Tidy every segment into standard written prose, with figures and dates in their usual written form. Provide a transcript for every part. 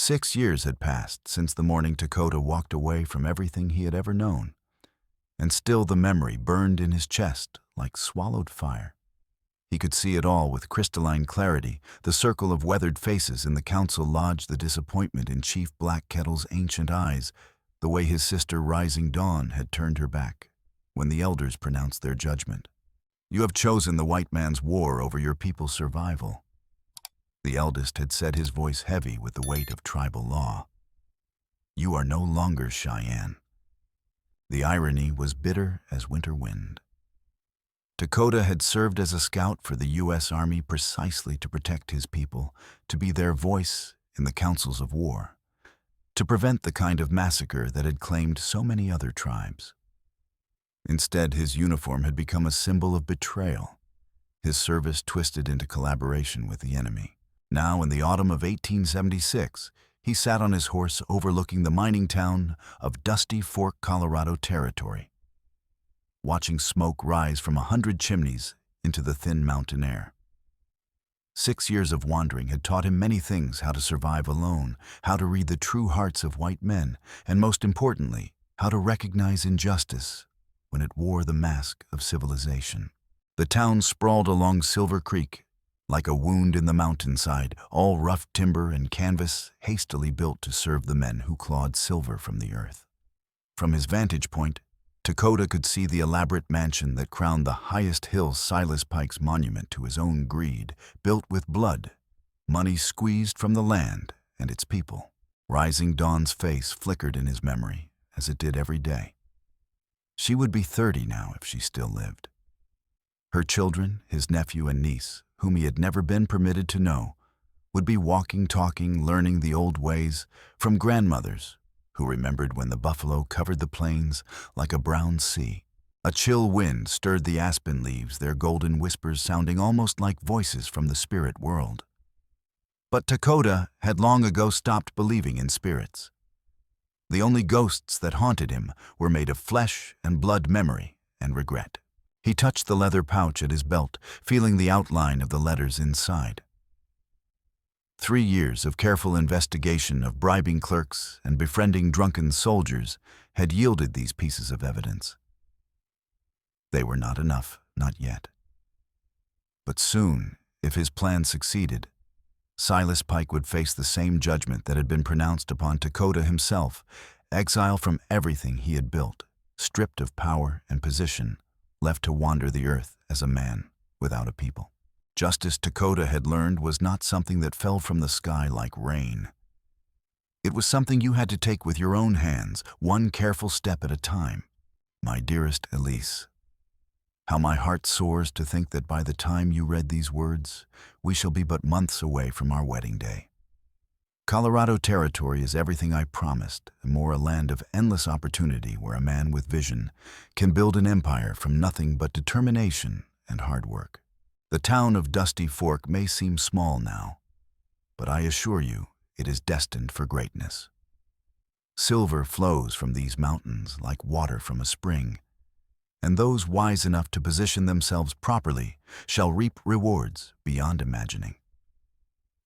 6 years had passed since the morning Takoda walked away from everything he had ever known, and still the memory burned in his chest like swallowed fire. He could see it all with crystalline clarity, the circle of weathered faces in the council lodge, the disappointment in Chief Blackkettle's ancient eyes, the way his sister Rising Dawn had turned her back when the elders pronounced their judgment. "You have chosen the white man's war over your people's survival," the eldest had said, his voice heavy with the weight of tribal law. "You are no longer Cheyenne." The irony was bitter as winter wind. Takoda had served as a scout for the U.S. Army precisely to protect his people, to be their voice in the councils of war, to prevent the kind of massacre that had claimed so many other tribes. Instead, his uniform had become a symbol of betrayal, his service twisted into collaboration with the enemy. Now, in the autumn of 1876, he sat on his horse overlooking the mining town of Dusty Fork, Colorado Territory, watching smoke rise from 100 chimneys into the thin mountain air. 6 years of wandering had taught him many things: how to survive alone, how to read the true hearts of white men, and most importantly, how to recognize injustice when it wore the mask of civilization. The town sprawled along Silver Creek, like a wound in the mountainside, all rough timber and canvas hastily built to serve the men who clawed silver from the earth. From his vantage point, Takoda could see the elaborate mansion that crowned the highest hill, Silas Pike's monument to his own greed, built with blood, money squeezed from the land and its people. Rising Dawn's face flickered in his memory, as it did every day. She would be 30 now if she still lived. Her children, his nephew and niece, whom he had never been permitted to know, would be walking, talking, learning the old ways from grandmothers who remembered when the buffalo covered the plains like a brown sea. A chill wind stirred the aspen leaves, their golden whispers sounding almost like voices from the spirit world. But Takoda had long ago stopped believing in spirits. The only ghosts that haunted him were made of flesh and blood, memory and regret. He touched the leather pouch at his belt, feeling the outline of the letters inside. 3 years of careful investigation, of bribing clerks and befriending drunken soldiers, had yielded these pieces of evidence. They were not enough, not yet. But soon, if his plan succeeded, Silas Pike would face the same judgment that had been pronounced upon Takoda himself: exile from everything he had built, stripped of power and position, left to wander the earth as a man without a people. Justice, Takoda had learned, was not something that fell from the sky like rain. It was something you had to take with your own hands, one careful step at a time. My dearest Elise, how my heart soars to think that by the time you read these words, we shall be but months away from our wedding day. Colorado Territory is everything I promised, and more, a land of endless opportunity where a man with vision can build an empire from nothing but determination and hard work. The town of Dusty Fork may seem small now, but I assure you it is destined for greatness. Silver flows from these mountains like water from a spring, and those wise enough to position themselves properly shall reap rewards beyond imagining.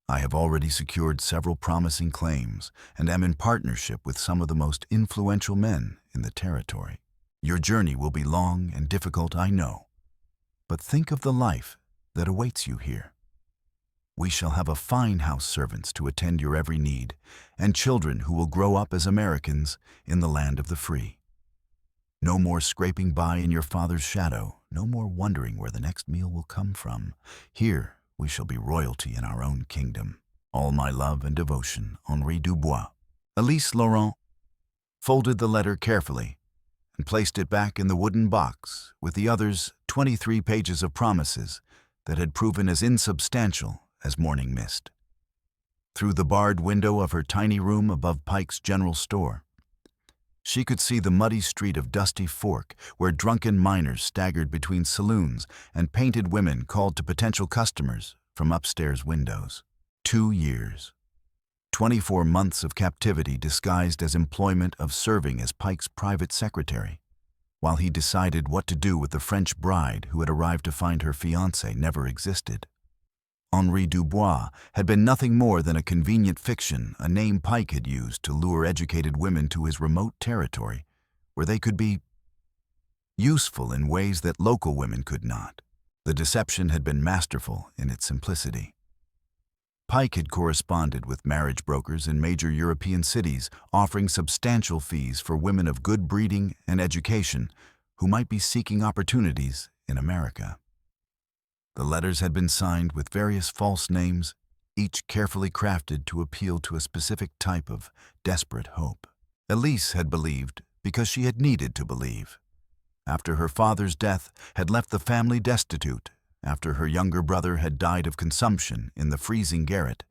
I have already secured several promising claims and am in partnership with some of the most influential men in the territory. Your journey will be long and difficult, I know, but think of the life that awaits you here. We shall have a fine house servants to attend your every need, and children who will grow up as Americans in the land of the free. No more scraping by in your father's shadow, no more wondering where the next meal will come from. Here we shall be royalty in our own kingdom. All my love and devotion, Henri Dubois. Elise Laurent folded the letter carefully and placed it back in the wooden box with the others' 23 pages of promises that had proven as insubstantial as morning mist. Through the barred window of her tiny room above Pike's general store, she could see the muddy street of Dusty Fork, where drunken miners staggered between saloons and painted women called to potential customers from upstairs windows. 2 years. 24 months of captivity disguised as employment, of serving as Pike's private secretary, while he decided what to do with the French bride who had arrived to find her fiancé never existed. Henri Dubois, had been nothing more than a convenient fiction, a name Pike had used to lure educated women to his remote territory, where they could be useful in ways that local women could not. The deception had been masterful in its simplicity. Pike had corresponded with marriage brokers in major European cities, offering substantial fees for women of good breeding and education who might be seeking opportunities in America. The letters had been signed with various false names, each carefully crafted to appeal to a specific type of desperate hope. Elise had believed because she had needed to believe. After her father's death had left the family destitute, after her younger brother had died of consumption in the freezing garret,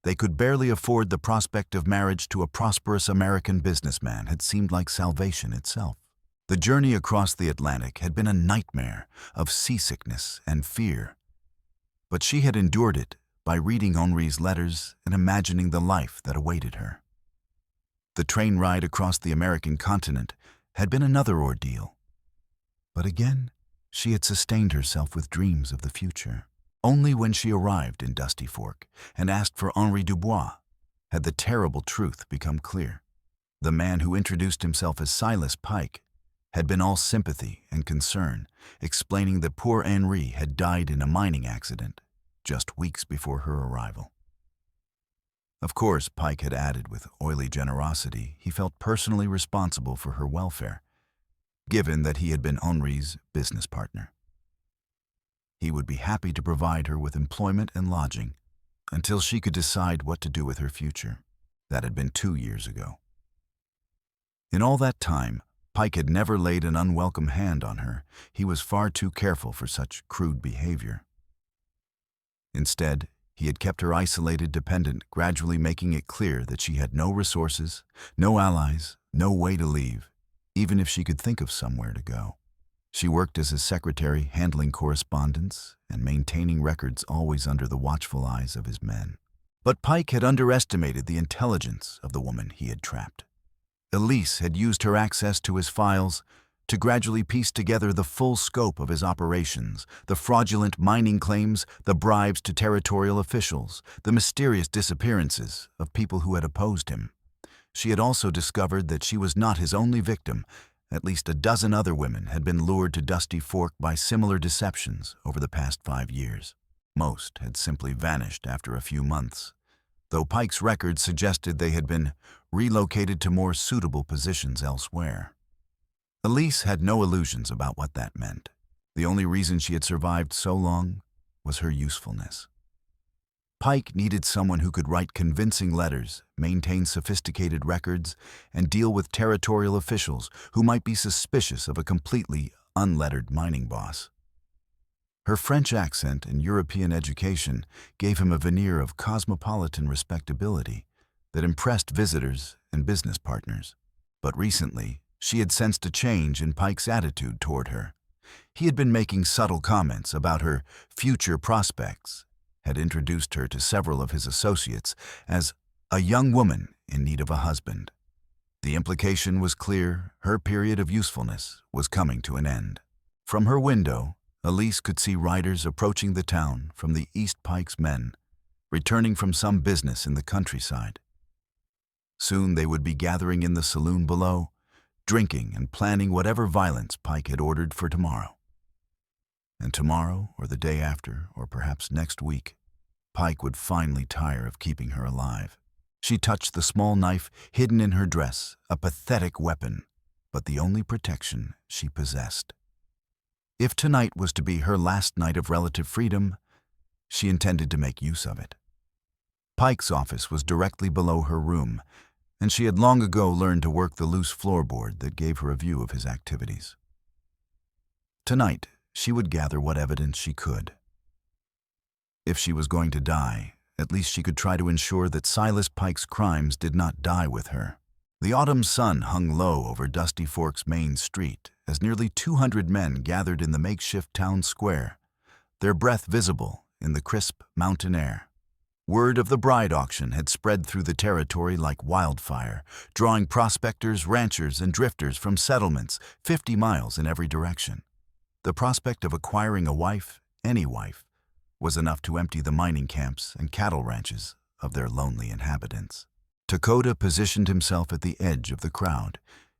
they could barely afford the prospect of marriage to a prosperous American businessman had seemed like salvation itself. The journey across the Atlantic had been a nightmare of seasickness and fear, but she had endured it by reading Henri's letters and imagining the life that awaited her. The train ride across the American continent had been another ordeal, but again, she had sustained herself with dreams of the future. Only when she arrived in Dusty Fork and asked for Henri Dubois had the terrible truth become clear. The man who introduced himself as Silas Pike had been all sympathy and concern, explaining that poor Henri had died in a mining accident just weeks before her arrival. Of course, Pike had added with oily generosity, he felt personally responsible for her welfare, given that he had been Henri's business partner. He would be happy to provide her with employment and lodging until she could decide what to do with her future. That had been 2 years ago. In all that time, Pike had never laid an unwelcome hand on her. He was far too careful for such crude behavior. Instead, he had kept her isolated, dependent, gradually making it clear that she had no resources, no allies, no way to leave, even if she could think of somewhere to go. She worked as his secretary, handling correspondence and maintaining records always under the watchful eyes of his men. But Pike had underestimated the intelligence of the woman he had trapped. Elise had used her access to his files to gradually piece together the full scope of his operations, the fraudulent mining claims, the bribes to territorial officials, the mysterious disappearances of people who had opposed him. She had also discovered that she was not his only victim. At least a dozen other women had been lured to Dusty Fork by similar deceptions over the past 5 years. Most had simply vanished after a few months, though Pike's records suggested they had been relocated to more suitable positions elsewhere. Elise had no illusions about what that meant. The only reason she had survived so long was her usefulness. Pike needed someone who could write convincing letters, maintain sophisticated records, and deal with territorial officials who might be suspicious of a completely unlettered mining boss. Her French accent and European education gave him a veneer of cosmopolitan respectability that impressed visitors and business partners. But recently, she had sensed a change in Pike's attitude toward her. He had been making subtle comments about her future prospects, had introduced her to several of his associates as a young woman in need of a husband. The implication was clear: her period of usefulness was coming to an end. From her window, Elise could see riders approaching the town from the East Pike's men, returning from some business in the countryside. Soon they would be gathering in the saloon below, drinking and planning whatever violence Pike had ordered for tomorrow. And tomorrow, or the day after, or perhaps next week, Pike would finally tire of keeping her alive. She touched the small knife hidden in her dress, a pathetic weapon, but the only protection she possessed. If tonight was to be her last night of relative freedom, she intended to make use of it. Pike's office was directly below her room, and she had long ago learned to work the loose floorboard that gave her a view of his activities. Tonight, she would gather what evidence she could. If she was going to die, at least she could try to ensure that Silas Pike's crimes did not die with her. The autumn sun hung low over Dusty Fork's main street as nearly 200 men gathered in the makeshift town square, their breath visible in the crisp mountain air. Word of the bride auction had spread through the territory like wildfire, drawing prospectors, ranchers, and drifters from settlements 50 miles in every direction. The prospect of acquiring a wife, any wife, was enough to empty the mining camps and cattle ranches of their lonely inhabitants. Takoda positioned himself at the edge of the crowd,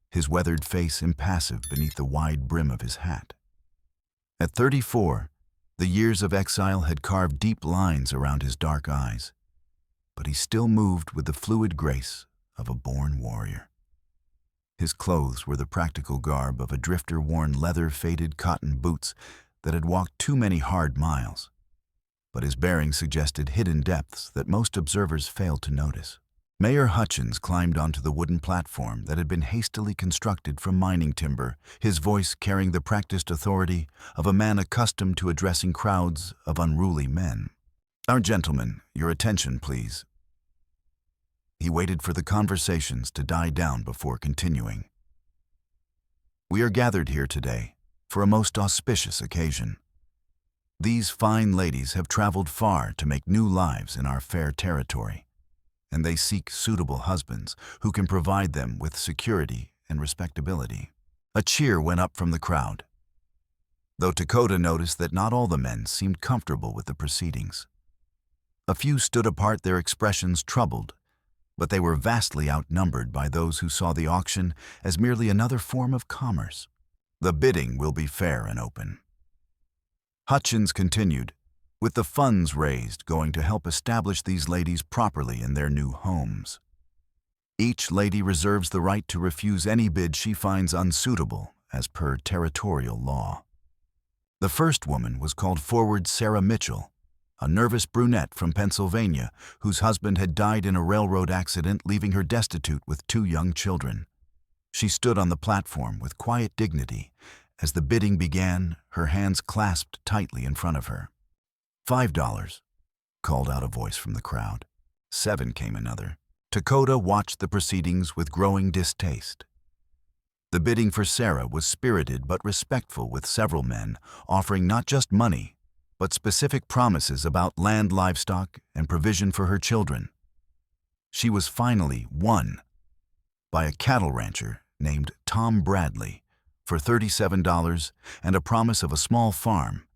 his weathered face impassive beneath the wide brim of his hat. At 34, the years of exile had carved deep lines around his dark eyes, but he still moved with the fluid grace of a born warrior. His clothes were the practical garb of a drifter worn leather-faded cotton boots that had walked too many hard miles, but his bearing suggested hidden depths that most observers failed to notice. Mayor Hutchins climbed onto the wooden platform that had been hastily constructed from mining timber, his voice carrying the practiced authority of a man accustomed to addressing crowds of unruly men. "Our gentlemen, your attention, please." He waited for the conversations to die down before continuing. "We are gathered here today for a most auspicious occasion. These fine ladies have traveled far to make new lives in our fair territory, and they seek suitable husbands who can provide them with security and respectability." A cheer went up from the crowd, though Takoda noticed that not all the men seemed comfortable with the proceedings. A few stood apart, their expressions troubled, but they were vastly outnumbered by those who saw the auction as merely another form of commerce. "The bidding will be fair and open," Hutchins continued, "with the funds raised going to help establish these ladies properly in their new homes. Each lady reserves the right to refuse any bid she finds unsuitable as per territorial law." The first woman was called forward Sarah Mitchell, a nervous brunette from Pennsylvania whose husband had died in a railroad accident, leaving her destitute with 2 young children. She stood on the platform with quiet dignity. As the bidding began, her hands clasped tightly in front of her. $5, called out a voice from the crowd. 7, came another. Takoda watched the proceedings with growing distaste. The bidding for Sarah was spirited but respectful, with several men offering not just money, but specific promises about land, livestock, and provision for her children. She was finally won by a cattle rancher named Tom Bradley for $37 and a promise of a small farm,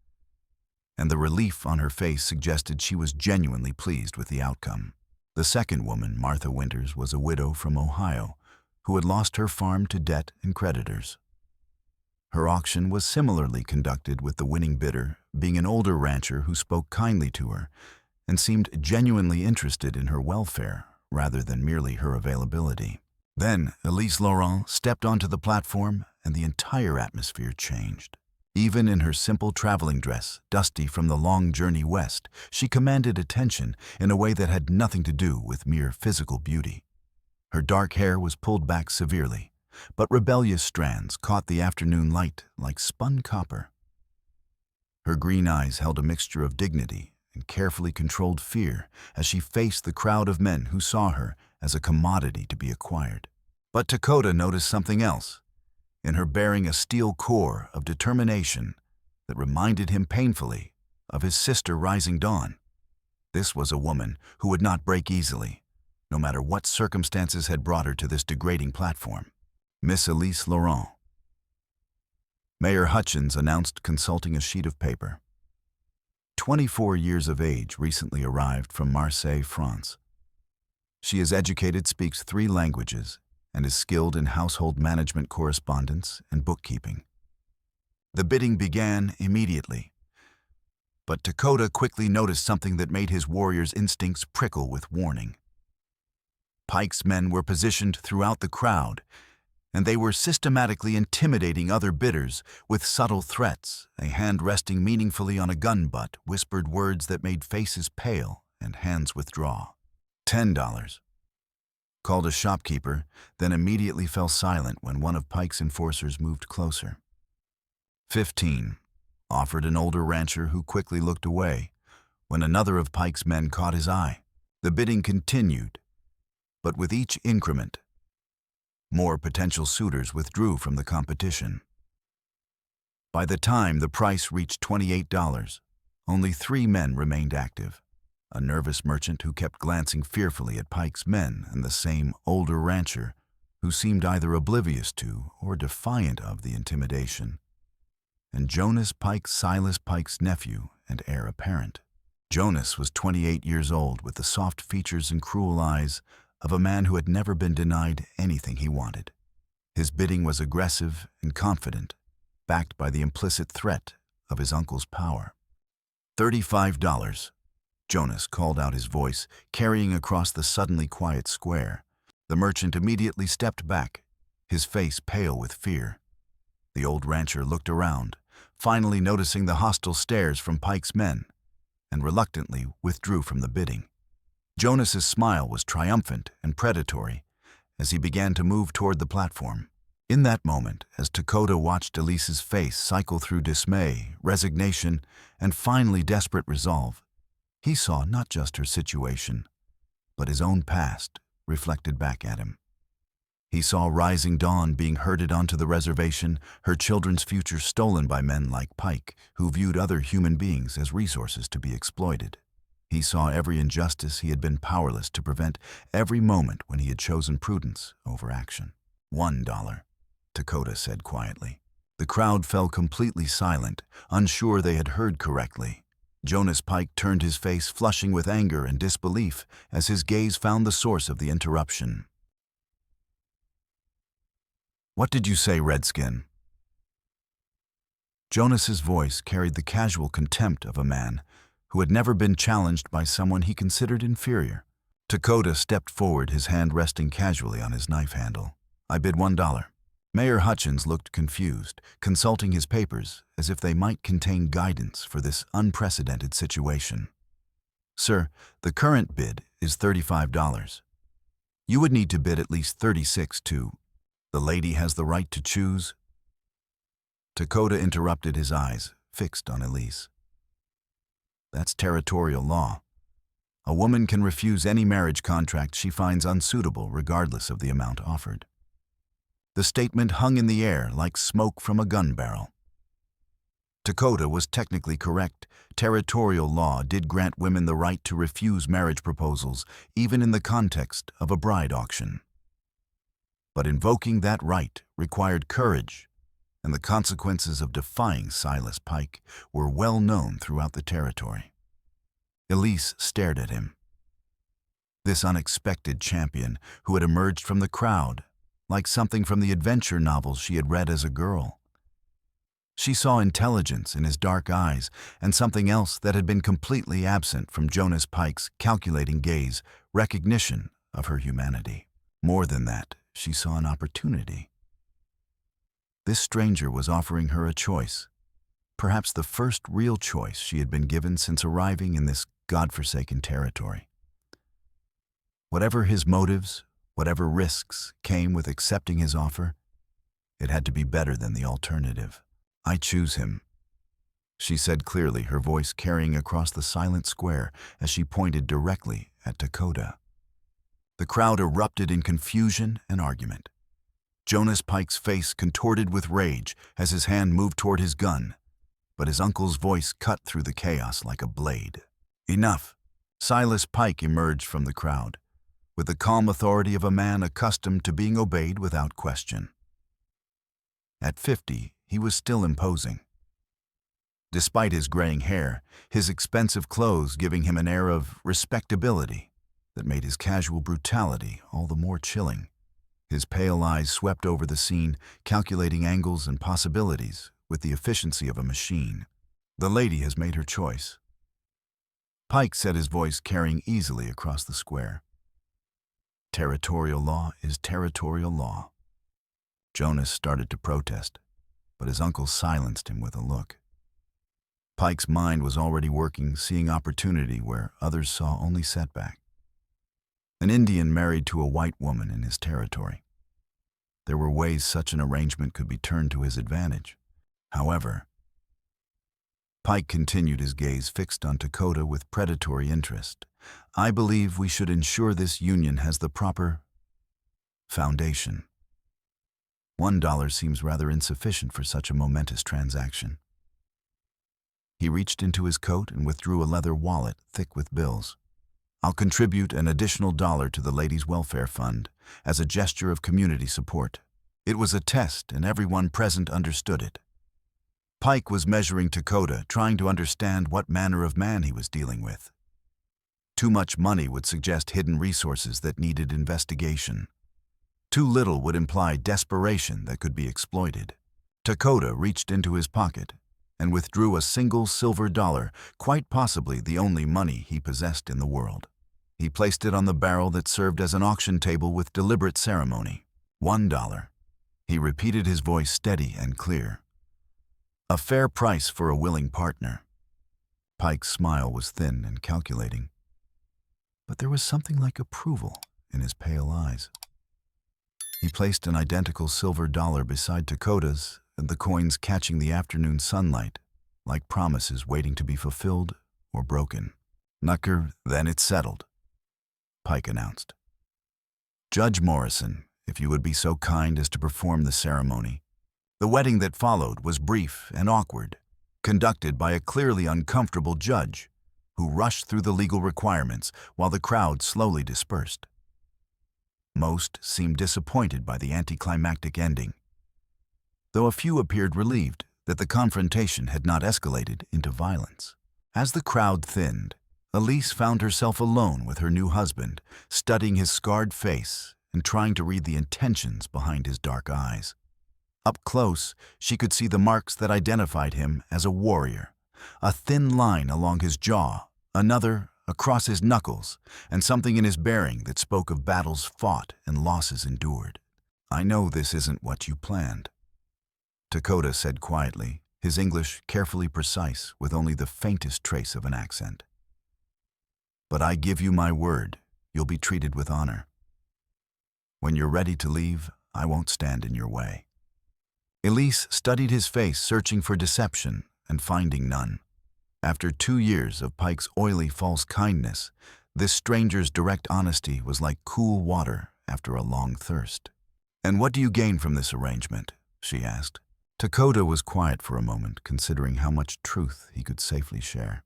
and the relief on her face suggested she was genuinely pleased with the outcome. The second woman, Martha Winters, was a widow from Ohio who had lost her farm to debt and creditors. Her auction was similarly conducted, with the winning bidder being an older rancher who spoke kindly to her and seemed genuinely interested in her welfare rather than merely her availability. Then Elise Laurent stepped onto the platform and the entire atmosphere changed. Even in her simple traveling dress, dusty from the long journey west, she commanded attention in a way that had nothing to do with mere physical beauty. Her dark hair was pulled back severely, but rebellious strands caught the afternoon light like spun copper. Her green eyes held a mixture of dignity and carefully controlled fear as she faced the crowd of men who saw her as a commodity to be acquired. But Takoda noticed something else, in her bearing a steel core of determination that reminded him painfully of his sister Rising Dawn. This was a woman who would not break easily, no matter what circumstances had brought her to this degrading platform. "Miss Elise Laurent," Mayor Hutchins announced, consulting a sheet of paper. 24 years of age, recently arrived from Marseille, France. She is educated, speaks 3 languages, and is skilled in household management, correspondence, and bookkeeping. The bidding began immediately, but Takoda quickly noticed something that made his warrior's instincts prickle with warning. Pike's men were positioned throughout the crowd, and they were systematically intimidating other bidders with subtle threats, a hand resting meaningfully on a gun butt, whispered words that made faces pale and hands withdraw. $10, called a shopkeeper, then immediately fell silent when one of Pike's enforcers moved closer. 15, offered an older rancher who quickly looked away when another of Pike's men caught his eye. The bidding continued, but with each increment, more potential suitors withdrew from the competition. By the time the price reached $28, only 3 men remained active: a nervous merchant who kept glancing fearfully at Pike's men, and the same older rancher who seemed either oblivious to or defiant of the intimidation, and Jonas Pike, Silas Pike's nephew and heir apparent. Jonas was 28 years old with the soft features and cruel eyes of a man who had never been denied anything he wanted. His bidding was aggressive and confident, backed by the implicit threat of his uncle's power. $35. Jonas called out, his voice carrying across the suddenly quiet square. The merchant immediately stepped back, his face pale with fear. The old rancher looked around, finally noticing the hostile stares from Pike's men, and reluctantly withdrew from the bidding. Jonas's smile was triumphant and predatory as he began to move toward the platform. In that moment, as Takoda watched Elise's face cycle through dismay, resignation, and finally desperate resolve, he saw not just her situation, but his own past reflected back at him. He saw rising dawn being herded onto the reservation, her children's future stolen by men like Pike, who viewed other human beings as resources to be exploited. He saw every injustice he had been powerless to prevent, every moment when he had chosen prudence over action. $1, Takoda said quietly. The crowd fell completely silent, unsure they had heard correctly. Jonas Pike turned, his face flushing with anger and disbelief as his gaze found the source of the interruption. "What did you say, Redskin?" Jonas's voice carried the casual contempt of a man who had never been challenged by someone he considered inferior. Takoda stepped forward, his hand resting casually on his knife handle. "I bid $1. Mayor Hutchins looked confused, consulting his papers as if they might contain guidance for this unprecedented situation. "Sir, the current bid is $35. You would need to bid at least 36 too. The lady has the right to choose." Takoda interrupted, his eyes fixed on Elise. "That's territorial law. A woman can refuse any marriage contract she finds unsuitable regardless of the amount offered." The statement hung in the air like smoke from a gun barrel. Takoda was technically correct. Territorial law did grant women the right to refuse marriage proposals, even in the context of a bride auction. But invoking that right required courage, and the consequences of defying Silas Pike were well known throughout the territory. Elise stared at him. This unexpected champion who had emerged from the crowd, like something from the adventure novels she had read as a girl. She saw intelligence in his dark eyes and something else that had been completely absent from Jonas Pike's calculating gaze, recognition of her humanity. More than that, she saw an opportunity. This stranger was offering her a choice, perhaps the first real choice she had been given since arriving in this godforsaken territory. Whatever his motives, whatever risks came with accepting his offer, it had to be better than the alternative. "I choose him," she said clearly, her voice carrying across the silent square as she pointed directly at Takoda. The crowd erupted in confusion and argument. Jonas Pike's face contorted with rage as his hand moved toward his gun, but his uncle's voice cut through the chaos like a blade. "Enough!" Silas Pike emerged from the crowd, with the calm authority of a man accustomed to being obeyed without question. At 50, he was still imposing. Despite his graying hair, his expensive clothes giving him an air of respectability that made his casual brutality all the more chilling. His pale eyes swept over the scene, calculating angles and possibilities with the efficiency of a machine. "The lady has made her choice." Pike said, his voice carrying easily across the square. "Territorial law is territorial law." Jonas started to protest, but his uncle silenced him with a look. Pike's mind was already working, seeing opportunity where others saw only setback. An Indian married to a white woman in his territory. There were ways such an arrangement could be turned to his advantage. However, Pike continued, his gaze fixed on Takoda with predatory interest. "I believe we should ensure this union has the proper foundation. $1 seems rather insufficient for such a momentous transaction." He reached into his coat and withdrew a leather wallet thick with bills. "I'll contribute an additional $1 to the Ladies' Welfare Fund as a gesture of community support." It was a test, and everyone present understood it. Pike was measuring Takoda, trying to understand what manner of man he was dealing with. Too much money would suggest hidden resources that needed investigation. Too little would imply desperation that could be exploited. Takoda reached into his pocket and withdrew a single silver dollar, quite possibly the only money he possessed in the world. He placed it on the barrel that served as an auction table with deliberate ceremony. $1. He repeated, his voice steady and clear. A fair price for a willing partner. Pike's smile was thin and calculating, but there was something like approval in his pale eyes. He placed an identical silver dollar beside Takoda's, and the coins catching the afternoon sunlight, like promises waiting to be fulfilled or broken. "Knucker, then it's settled," Pike announced. "Judge Morrison, if you would be so kind as to perform the ceremony." The wedding that followed was brief and awkward, conducted by a clearly uncomfortable judge who rushed through the legal requirements while the crowd slowly dispersed. Most seemed disappointed by the anticlimactic ending, though a few appeared relieved that the confrontation had not escalated into violence. As the crowd thinned, Elise found herself alone with her new husband, studying his scarred face and trying to read the intentions behind his dark eyes. Up close, she could see the marks that identified him as a warrior, a thin line along his jaw, another across his knuckles, and something in his bearing that spoke of battles fought and losses endured. "I know this isn't what you planned," Takoda said quietly, his English carefully precise with only the faintest trace of an accent. "But I give you my word, you'll be treated with honor. When you're ready to leave, I won't stand in your way." Elise studied his face, searching for deception and finding none. After 2 years of Pike's oily false kindness, this stranger's direct honesty was like cool water after a long thirst. "And what do you gain from this arrangement?" she asked. Takoda was quiet for a moment, considering how much truth he could safely share.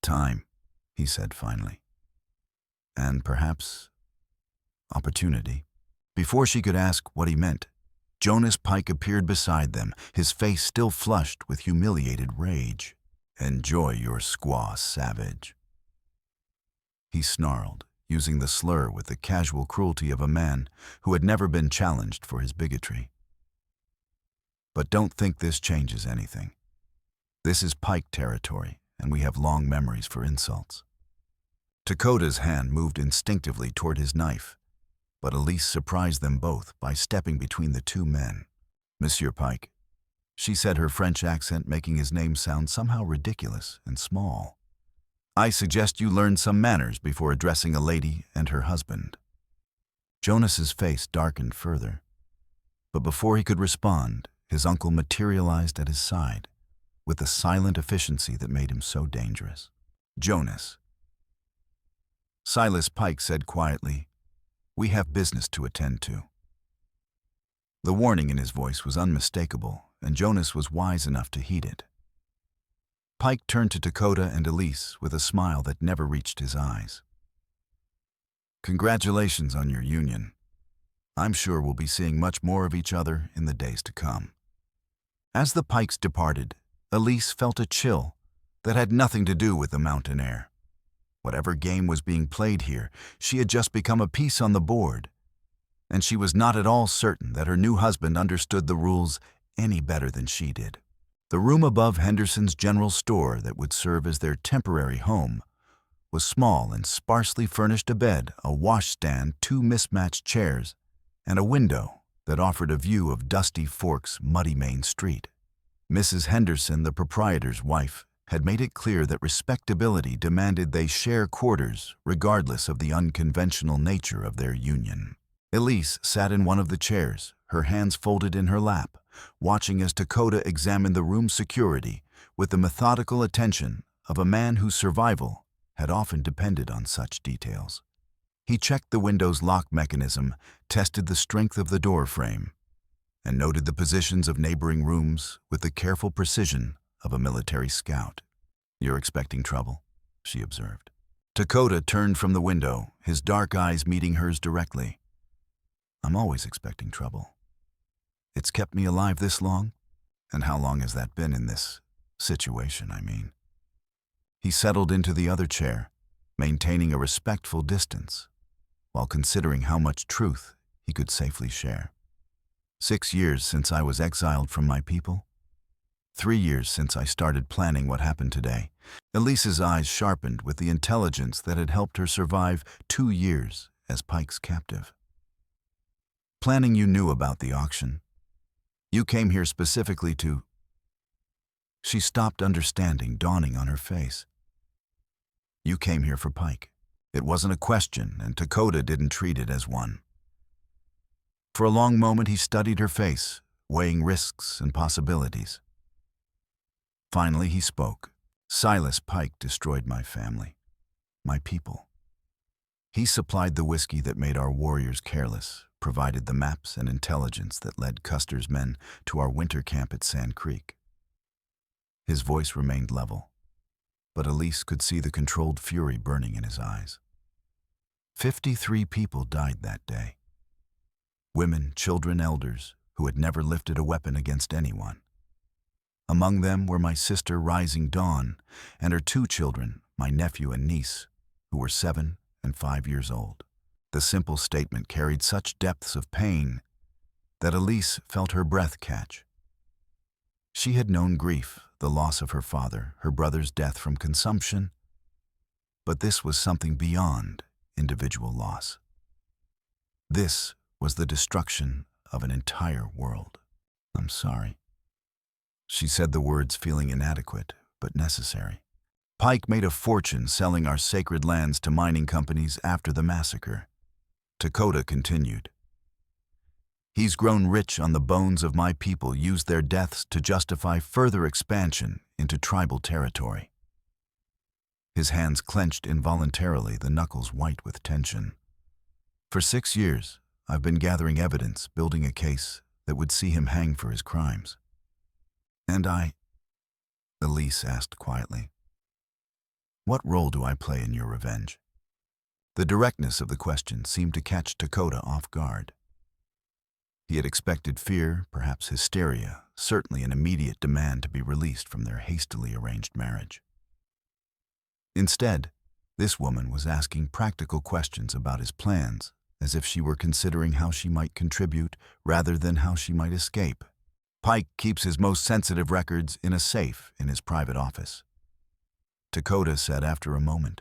"Time," he said finally. "And perhaps opportunity." Before she could ask what he meant, Jonas Pike appeared beside them, his face still flushed with humiliated rage. "Enjoy your squaw, savage," he snarled, using the slur with the casual cruelty of a man who had never been challenged for his bigotry. "But don't think this changes anything. This is Pike territory, and we have long memories for insults." Takoda's hand moved instinctively toward his knife, but Elise surprised them both by stepping between the two men. "Monsieur Pike," she said, her French accent making his name sound somehow ridiculous and small, "I suggest you learn some manners before addressing a lady and her husband." Jonas's face darkened further, but before he could respond, his uncle materialized at his side with the silent efficiency that made him so dangerous. "Jonas," Silas Pike said quietly, "we have business to attend to." The warning in his voice was unmistakable, and Jonas was wise enough to heed it. Pike turned to Takoda and Elise with a smile that never reached his eyes. "Congratulations on your union. I'm sure we'll be seeing much more of each other in the days to come." As the Pikes departed, Elise felt a chill that had nothing to do with the mountain air. Whatever game was being played here, she had just become a piece on the board, and she was not at all certain that her new husband understood the rules any better than she did. The room above Henderson's general store that would serve as their temporary home was small and sparsely furnished: a bed, a washstand, 2 mismatched chairs, and a window that offered a view of Dusty Fork's muddy main street. Mrs. Henderson, the proprietor's wife, had made it clear that respectability demanded they share quarters regardless of the unconventional nature of their union. Elise sat in one of the chairs, her hands folded in her lap, watching as Takoda examined the room's security with the methodical attention of a man whose survival had often depended on such details. He checked the window's lock mechanism, tested the strength of the door frame, and noted the positions of neighboring rooms with the careful precision of a military scout. "You're expecting trouble," she observed. Takoda turned from the window, his dark eyes meeting hers directly. "I'm always expecting trouble. It's kept me alive this long." And how long has that been in this situation, I mean? He settled into the other chair, maintaining a respectful distance, while considering how much truth he could safely share. 6 years since I was exiled from my people. 3 years since I started planning what happened today. Elise's eyes sharpened with the intelligence that had helped her survive 2 years as Pike's captive. Planning you knew about the auction. You came here specifically to... She stopped, understanding dawning on her face. You came here for Pike. It wasn't a question, and Takoda didn't treat it as one. For a long moment he studied her face, weighing risks and possibilities. Finally he spoke. Silas Pike destroyed my family, my people. He supplied the whiskey that made our warriors careless, provided the maps and intelligence that led Custer's men to our winter camp at Sand Creek. His voice remained level, but Elise could see the controlled fury burning in his eyes. 53 people died that day. Women, children, elders, who had never lifted a weapon against anyone. Among them were my sister Rising Dawn and her 2 children, my nephew and niece, who were 7 and 5 years old. The simple statement carried such depths of pain that Elise felt her breath catch. She had known grief, the loss of her father, her brother's death from consumption, but this was something beyond individual loss. This was the destruction of an entire world. I'm sorry. She said the words feeling inadequate, but necessary. Pike made a fortune selling our sacred lands to mining companies after the massacre. Takoda continued. He's grown rich on the bones of my people, used their deaths to justify further expansion into tribal territory. His hands clenched involuntarily, the knuckles white with tension. For 6 years, I've been gathering evidence, building a case that would see him hanged for his crimes. And I, Elise asked quietly, what role do I play in your revenge? The directness of the question seemed to catch Takoda off guard. He had expected fear, perhaps hysteria, certainly an immediate demand to be released from their hastily arranged marriage. Instead, this woman was asking practical questions about his plans, as if she were considering how she might contribute rather than how she might escape. Pike keeps his most sensitive records in a safe in his private office. Takoda said after a moment.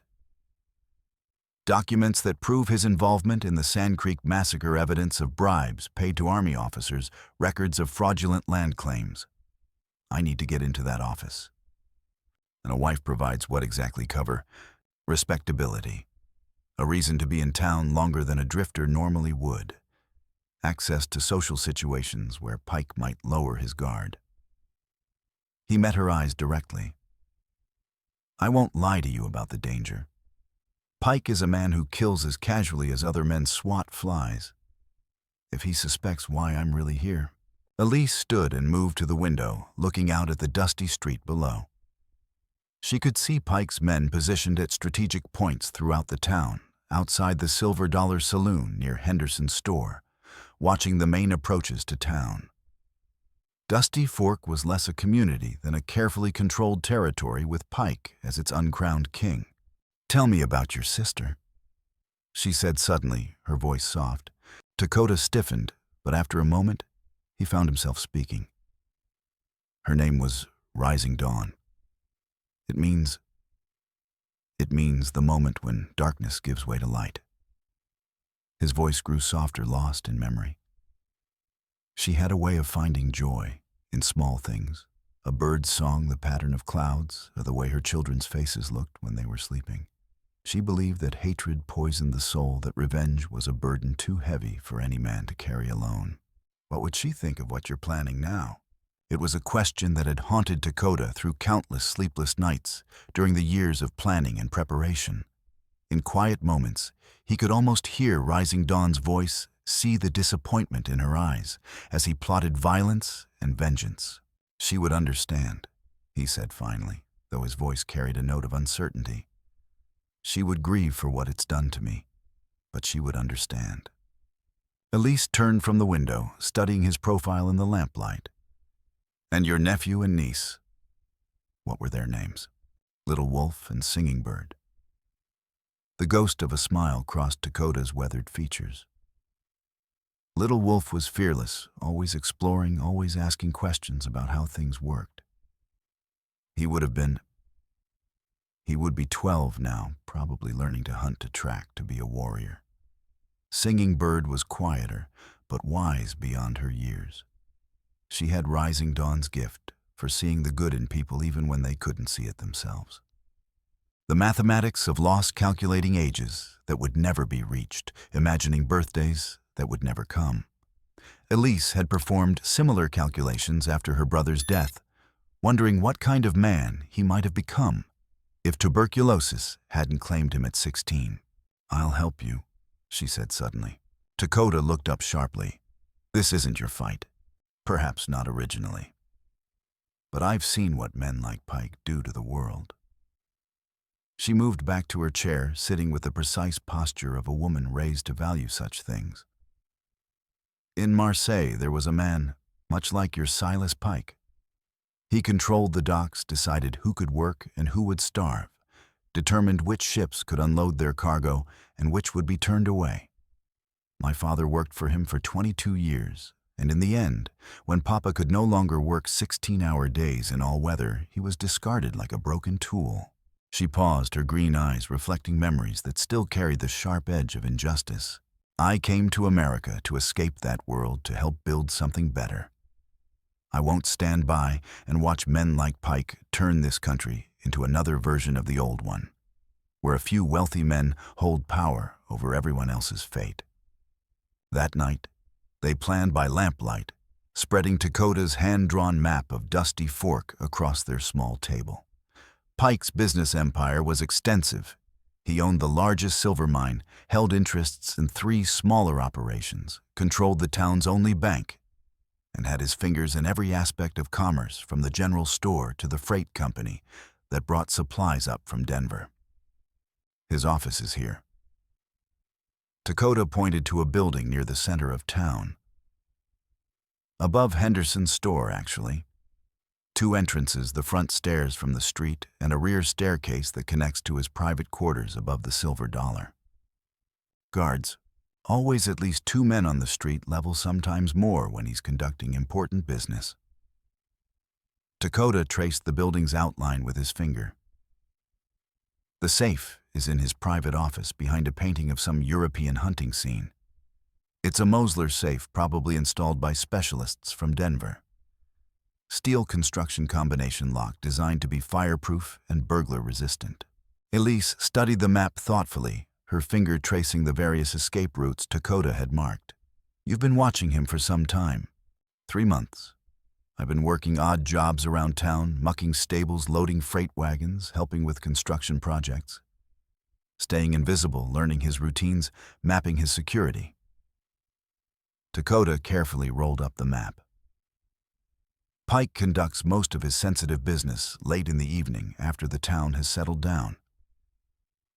Documents that prove his involvement in the Sand Creek massacre, evidence of bribes paid to army officers, records of fraudulent land claims. I need to get into that office. And a wife provides what exactly cover? Respectability. A reason to be in town longer than a drifter normally would. Access to social situations where Pike might lower his guard. He met her eyes directly. I won't lie to you about the danger. Pike is a man who kills as casually as other men swat flies. If he suspects why I'm really here. Elise stood and moved to the window, looking out at the dusty street below. She could see Pike's men positioned at strategic points throughout the town, outside the Silver Dollar Saloon near Henderson's store, watching the main approaches to town. Dusty Fork was less a community than a carefully controlled territory with Pike as its uncrowned king. Tell me about your sister, she said suddenly, her voice soft. Takoda stiffened, but after a moment, he found himself speaking. Her name was Rising Dawn. It means the moment when darkness gives way to light. His voice grew softer, lost in memory. She had a way of finding joy in small things, a bird's song, the pattern of clouds, or the way her children's faces looked when they were sleeping. She believed that hatred poisoned the soul, that revenge was a burden too heavy for any man to carry alone. What would she think of what you're planning now? It was a question that had haunted Takoda through countless sleepless nights during the years of planning and preparation. In quiet moments, he could almost hear Rising Dawn's voice, see the disappointment in her eyes as he plotted violence and vengeance. She would understand, he said finally, though his voice carried a note of uncertainty. She would grieve for what it's done to me, but she would understand. Elise turned from the window, studying his profile in the lamplight. And your nephew and niece. What were their names? Little Wolf and Singing Bird. The ghost of a smile crossed Takoda's weathered features. Little Wolf was fearless, always exploring, always asking questions about how things worked. He would be 12 now, probably learning to hunt, to track, to be a warrior. Singing Bird was quieter, but wise beyond her years. She had Rising Dawn's gift for seeing the good in people even when they couldn't see it themselves. The mathematics of lost calculating ages that would never be reached, imagining birthdays that would never come. Elise had performed similar calculations after her brother's death, wondering what kind of man he might have become if tuberculosis hadn't claimed him at 16. "I'll help you," she said suddenly. Takoda looked up sharply. "This isn't your fight. Perhaps not originally. But I've seen what men like Pike do to the world." She moved back to her chair, sitting with the precise posture of a woman raised to value such things. In Marseille, there was a man, much like your Silas Pike. He controlled the docks, decided who could work and who would starve, determined which ships could unload their cargo and which would be turned away. My father worked for him for 22 years, and in the end, when Papa could no longer work 16-hour days in all weather, he was discarded like a broken tool. She paused, her green eyes reflecting memories that still carried the sharp edge of injustice. "I came to America to escape that world, to help build something better. I won't stand by and watch men like Pike turn this country into another version of the old one, where a few wealthy men hold power over everyone else's fate." That night, they planned by lamplight, spreading Takoda's hand-drawn map of Dusty Fork across their small table. Pike's business empire was extensive. He owned the largest silver mine, held interests in 3 smaller operations, controlled the town's only bank, and had his fingers in every aspect of commerce, from the general store to the freight company that brought supplies up from Denver. "His office is here." Takoda pointed to a building near the center of town. Above Henderson's store, actually. 2 entrances, the front stairs from the street, and a rear staircase that connects to his private quarters above the Silver Dollar. Guards. Always at least 2 men on the street level, sometimes more when he's conducting important business. Takoda traced the building's outline with his finger. The safe is in his private office behind a painting of some European hunting scene. It's a Mosler safe, probably installed by specialists from Denver. Steel construction combination lock designed to be fireproof and burglar-resistant. Elise studied the map thoughtfully, her finger tracing the various escape routes Takoda had marked. "You've been watching him for some time." 3 months. "I've been working odd jobs around town, mucking stables, loading freight wagons, helping with construction projects. Staying invisible, learning his routines, mapping his security." Takoda carefully rolled up the map. Pike conducts most of his sensitive business late in the evening after the town has settled down.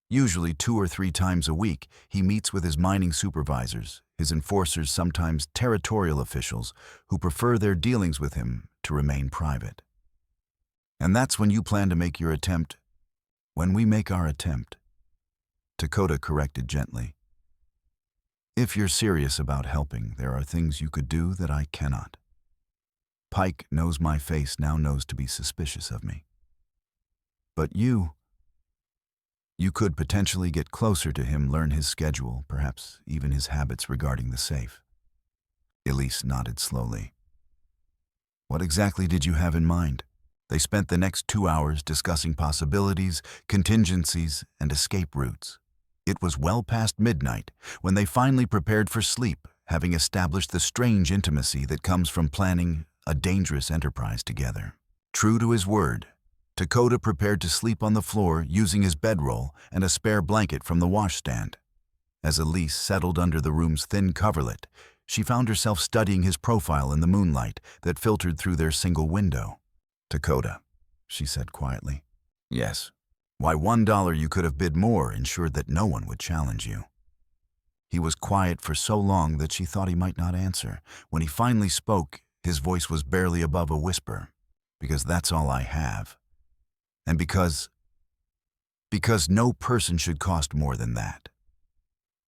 Usually 2 or 3 times a week, he meets with his mining supervisors, his enforcers, sometimes territorial officials, who prefer their dealings with him to remain private. "And that's when you plan to make your attempt." "When we make our attempt," Takoda corrected gently. "If you're serious about helping, there are things you could do that I cannot. Pike knows my face, now knows to be suspicious of me. But you could potentially get closer to him, learn his schedule, perhaps even his habits regarding the safe." Elise nodded slowly. "What exactly did you have in mind?" They spent the next 2 hours discussing possibilities, contingencies, and escape routes. It was well past midnight when they finally prepared for sleep, having established the strange intimacy that comes from planning a dangerous enterprise together. True to his word, Takoda prepared to sleep on the floor using his bedroll and a spare blanket from the washstand. As Elise settled under the room's thin coverlet, she found herself studying his profile in the moonlight that filtered through their single window. "Takoda," she said quietly. "Yes. Why, $1 you could have bid more ensured that no one would challenge you." He was quiet for so long that she thought he might not answer. When he finally spoke, His voice was barely above a whisper. "Because that's all I have. And because no person should cost more than that.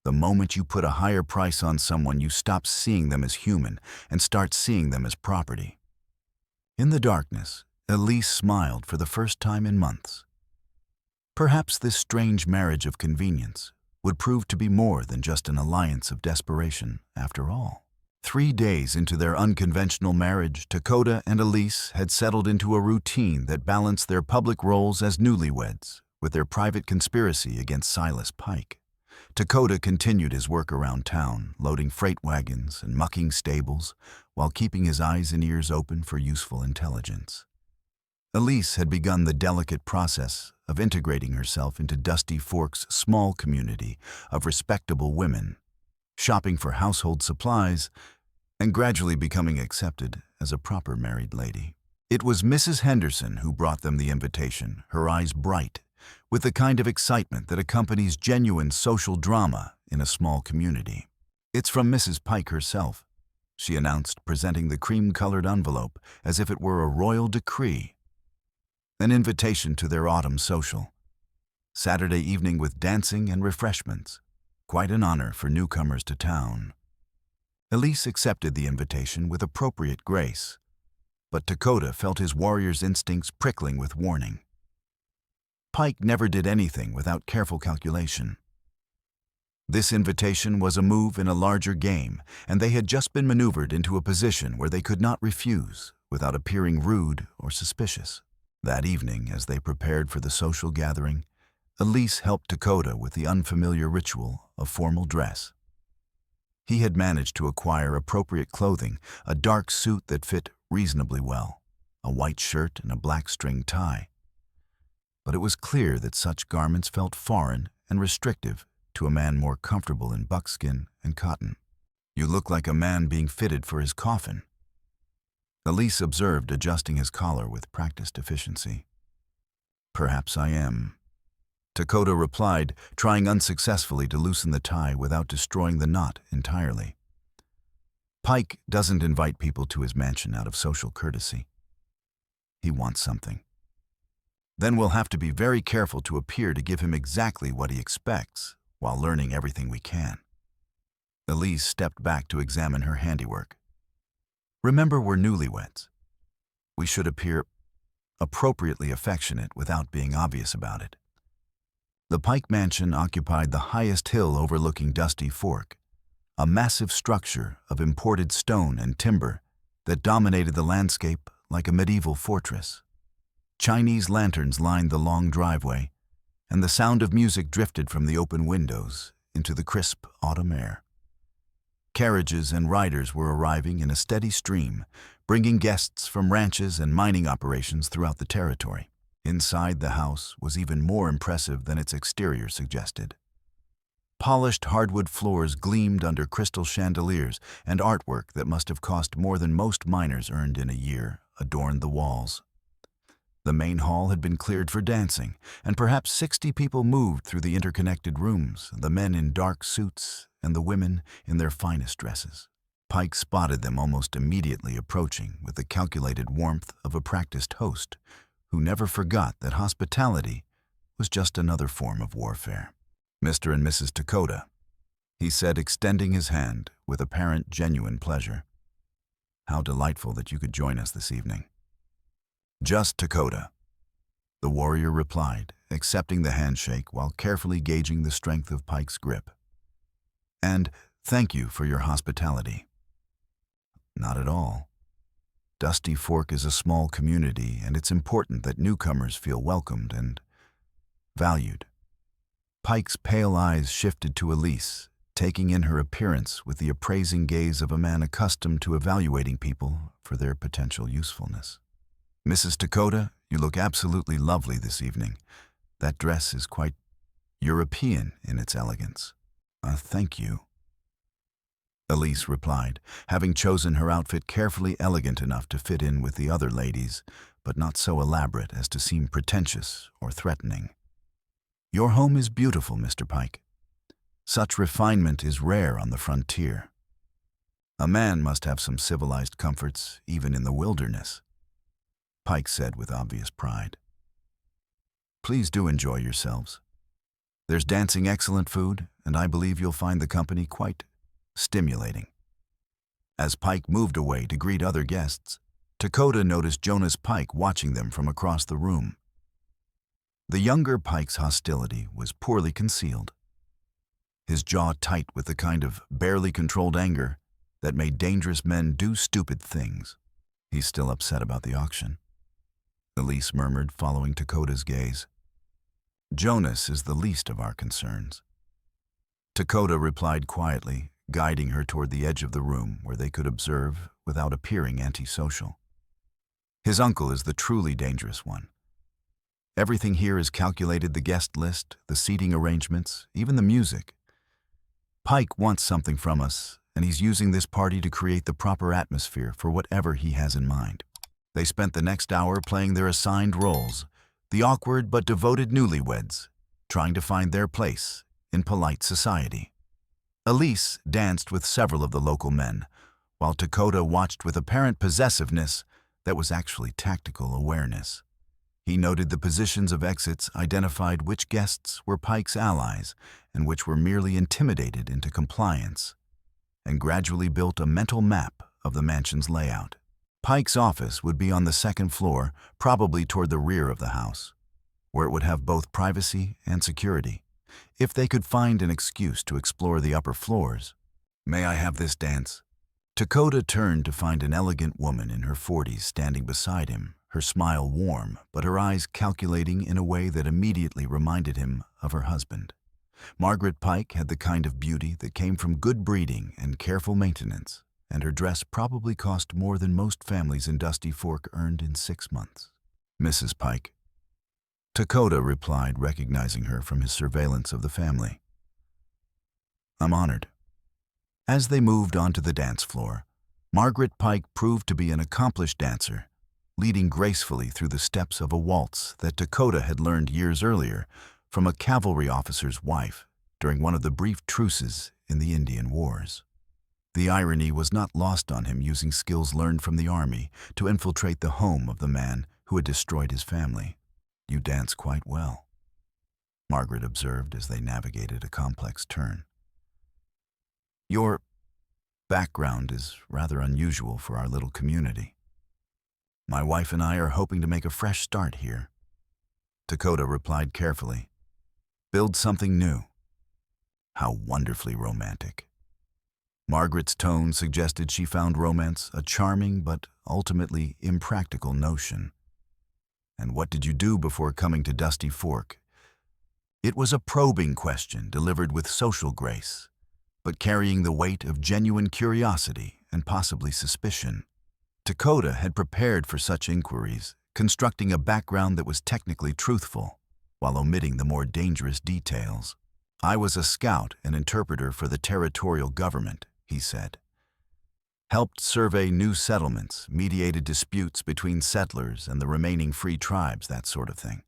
The moment you put a higher price on someone, you stop seeing them as human and start seeing them as property." In the darkness, Elise smiled for the first time in months. Perhaps this strange marriage of convenience would prove to be more than just an alliance of desperation, after all. 3 days into their unconventional marriage, Takoda and Elise had settled into a routine that balanced their public roles as newlyweds with their private conspiracy against Silas Pike. Takoda continued his work around town, loading freight wagons and mucking stables, while keeping his eyes and ears open for useful intelligence. Elise had begun the delicate process of integrating herself into Dusty Fork's small community of respectable women, shopping for household supplies, and gradually becoming accepted as a proper married lady. It was Mrs. Henderson who brought them the invitation, her eyes bright, with the kind of excitement that accompanies genuine social drama in a small community. "It's from Mrs. Pike herself," she announced, presenting the cream-colored envelope as if it were a royal decree. An invitation to their autumn social. Saturday evening with dancing and refreshments. Quite an honor for newcomers to town. Elise accepted the invitation with appropriate grace, but Takoda felt his warrior's instincts prickling with warning. Pike never did anything without careful calculation. This invitation was a move in a larger game, and they had just been maneuvered into a position where they could not refuse without appearing rude or suspicious. That evening, as they prepared for the social gathering, Elise helped Takoda with the unfamiliar ritual of formal dress. He had managed to acquire appropriate clothing, a dark suit that fit reasonably well, a white shirt and a black string tie. But it was clear that such garments felt foreign and restrictive to a man more comfortable in buckskin and cotton. "You look like a man being fitted for his coffin," Elise observed, adjusting his collar with practiced efficiency. "Perhaps I am," Takoda replied, trying unsuccessfully to loosen the tie without destroying the knot entirely. Pike doesn't invite people to his mansion out of social courtesy. He wants something. Then we'll have to be very careful to appear to give him exactly what he expects while learning everything we can. Elise stepped back to examine her handiwork. "Remember, we're newlyweds. We should appear appropriately affectionate without being obvious about it." The Pike mansion occupied the highest hill overlooking Dusty Fork, a massive structure of imported stone and timber that dominated the landscape like a medieval fortress. Chinese lanterns lined the long driveway, and the sound of music drifted from the open windows into the crisp autumn air. Carriages and riders were arriving in a steady stream, bringing guests from ranches and mining operations throughout the territory. Inside, the house was even more impressive than its exterior suggested. Polished hardwood floors gleamed under crystal chandeliers, and artwork that must have cost more than most miners earned in a year adorned the walls. The main hall had been cleared for dancing, and perhaps 60 people moved through the interconnected rooms, the men in dark suits and the women in their finest dresses. Pike spotted them almost immediately approaching with the calculated warmth of a practiced host who never forgot that hospitality was just another form of warfare. "Mr. and Mrs. Takoda," he said, extending his hand with apparent genuine pleasure. "How delightful that you could join us this evening." "Just Takoda," the warrior replied, accepting the handshake while carefully gauging the strength of Pike's grip. "And thank you for your hospitality." "Not at all. Dusty Fork is a small community, and it's important that newcomers feel welcomed and valued." Pike's pale eyes shifted to Elise, taking in her appearance with the appraising gaze of a man accustomed to evaluating people for their potential usefulness. "Mrs. Takoda, you look absolutely lovely this evening. That dress is quite European in its elegance." Thank you," Elise replied, having chosen her outfit carefully elegant enough to fit in with the other ladies, but not so elaborate as to seem pretentious or threatening. "Your home is beautiful, Mr. Pike. Such refinement is rare on the frontier." A man must have some civilized comforts, even in the wilderness, Pike said with obvious pride. Please do enjoy yourselves. There's dancing, excellent food, and I believe you'll find the company quite stimulating. As Pike moved away to greet other guests, Takoda noticed Jonas Pike watching them from across the room. The younger Pike's hostility was poorly concealed, his jaw tight with the kind of barely controlled anger that made dangerous men do stupid things. He's still upset about the auction, Elise murmured, following Takoda's gaze. Jonas is the least of our concerns. Takoda replied quietly, guiding her toward the edge of the room where they could observe without appearing antisocial. His uncle is the truly dangerous one. Everything here is calculated, the guest list, the seating arrangements, even the music. Pike wants something from us, and he's using this party to create the proper atmosphere for whatever he has in mind. They spent the next hour playing their assigned roles, the awkward but devoted newlyweds, trying to find their place in polite society. Elise danced with several of the local men, while Takoda watched with apparent possessiveness that was actually tactical awareness. He noted the positions of exits, identified which guests were Pike's allies and which were merely intimidated into compliance, and gradually built a mental map of the mansion's layout. Pike's office would be on the second floor, probably toward the rear of the house, where it would have both privacy and security, if they could find an excuse to explore the upper floors. May I have this dance? Takoda turned to find an elegant woman in her 40s standing beside him, her smile warm, but her eyes calculating in a way that immediately reminded him of her husband. Margaret Pike had the kind of beauty that came from good breeding and careful maintenance, and her dress probably cost more than most families in Dusty Fork earned in 6 months. Mrs. Pike. Takoda replied, recognizing her from his surveillance of the family. I'm honored. As they moved onto the dance floor, Margaret Pike proved to be an accomplished dancer, leading gracefully through the steps of a waltz that Takoda had learned years earlier from a cavalry officer's wife during one of the brief truces in the Indian Wars. The irony was not lost on him, using skills learned from the army to infiltrate the home of the man who had destroyed his family. You dance quite well, Margaret observed as they navigated a complex turn. Your background is rather unusual for our little community. My wife and I are hoping to make a fresh start here, Takoda replied carefully. Build something new. How wonderfully romantic. Margaret's tone suggested she found romance a charming but ultimately impractical notion. And what did you do before coming to Dusty Fork? It was a probing question delivered with social grace, but carrying the weight of genuine curiosity and possibly suspicion. Takoda had prepared for such inquiries, constructing a background that was technically truthful, while omitting the more dangerous details. I was a scout and interpreter for the territorial government, he said. Helped survey new settlements, mediated disputes between settlers and the remaining free tribes, that sort of thing.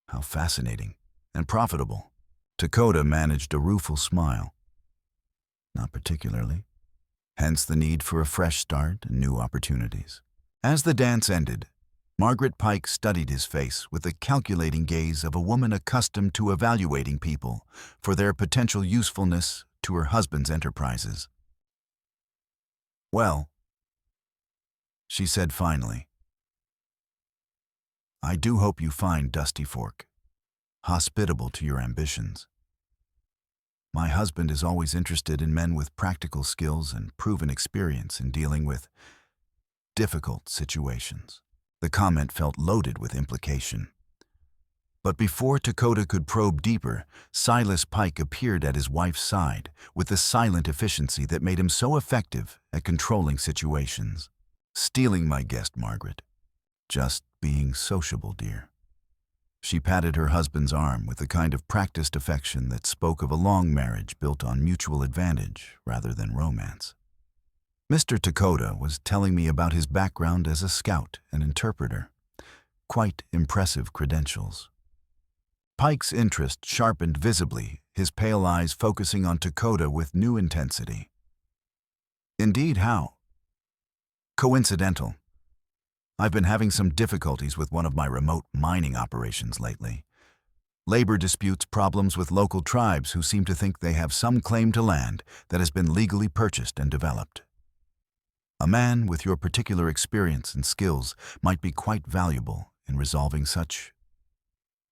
How fascinating and profitable. Takoda managed a rueful smile. Not particularly. Hence the need for a fresh start and new opportunities. As the dance ended, Margaret Pike studied his face with the calculating gaze of a woman accustomed to evaluating people for their potential usefulness to her husband's enterprises. Well, she said finally, I do hope you find Dusty Fork hospitable to your ambitions. My husband is always interested in men with practical skills and proven experience in dealing with difficult situations. The comment felt loaded with implication. But before Takoda could probe deeper, Silas Pike appeared at his wife's side with the silent efficiency that made him so effective at controlling situations. Stealing my guest, Margaret. Just being sociable, dear. She patted her husband's arm with the kind of practiced affection that spoke of a long marriage built on mutual advantage rather than romance. Mr. Takoda was telling me about his background as a scout and interpreter. Quite impressive credentials. Pike's interest sharpened visibly, his pale eyes focusing on Takoda with new intensity. Indeed, how? Coincidental. I've been having some difficulties with one of my remote mining operations lately. Labor disputes, problems with local tribes who seem to think they have some claim to land that has been legally purchased and developed. A man with your particular experience and skills might be quite valuable in resolving such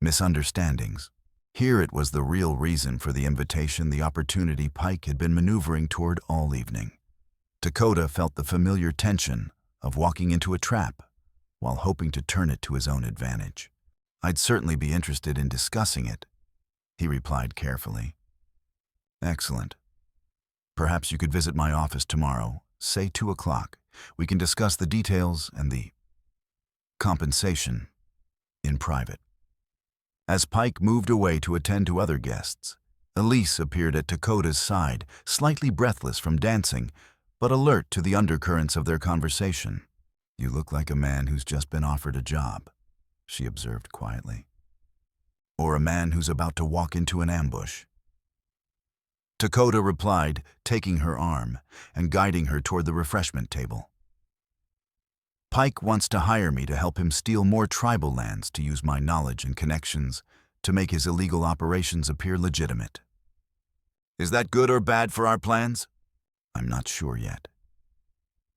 misunderstandings. Here it was the real reason for the invitation, the opportunity Pike had been maneuvering toward all evening. Takoda felt the familiar tension of walking into a trap while hoping to turn it to his own advantage. I'd certainly be interested in discussing it, he replied carefully. Excellent. Perhaps you could visit my office tomorrow, say 2 o'clock. We can discuss the details and the compensation in private. As Pike moved away to attend to other guests, Elise appeared at Takoda's side, slightly breathless from dancing, but alert to the undercurrents of their conversation. You look like a man who's just been offered a job, she observed quietly. Or a man who's about to walk into an ambush. Takoda replied, taking her arm and guiding her toward the refreshment table. Pike wants to hire me to help him steal more tribal lands to use my knowledge and connections to make his illegal operations appear legitimate. Is that good or bad for our plans? I'm not sure yet.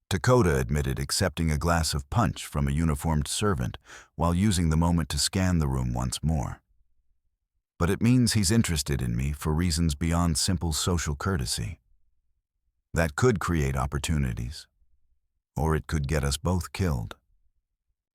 Takoda admitted accepting a glass of punch from a uniformed servant while using the moment to scan the room once more. But it means he's interested in me for reasons beyond simple social courtesy. That could create opportunities, or it could get us both killed.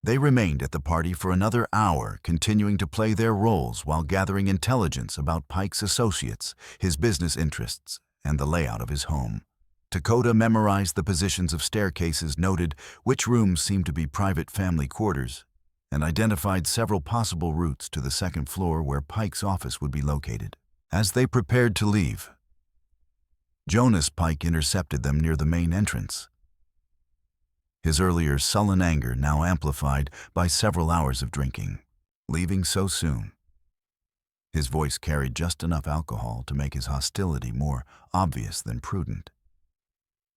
They remained at the party for another hour, continuing to play their roles while gathering intelligence about Pike's associates, his business interests, and the layout of his home. Takoda memorized the positions of staircases, noted which rooms seemed to be private family quarters, and identified several possible routes to the second floor where Pike's office would be located. As they prepared to leave, Jonas Pike intercepted them near the main entrance. His earlier sullen anger now amplified by several hours of drinking. Leaving so soon. His voice carried just enough alcohol to make his hostility more obvious than prudent.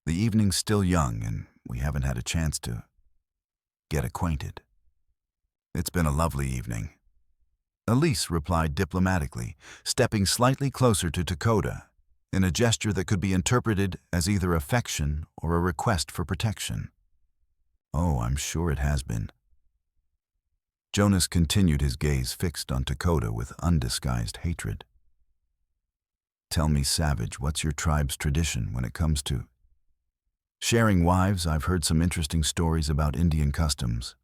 The evening's still young, and we haven't had a chance to get acquainted. It's been a lovely evening. Elise replied diplomatically, stepping slightly closer to Takoda, in a gesture that could be interpreted as either affection or a request for protection. Oh, I'm sure it has been. Jonas continued, his gaze fixed on Takoda with undisguised hatred. Tell me, Savage, what's your tribe's tradition when it comes to sharing wives? I've heard some interesting stories about Indian customs.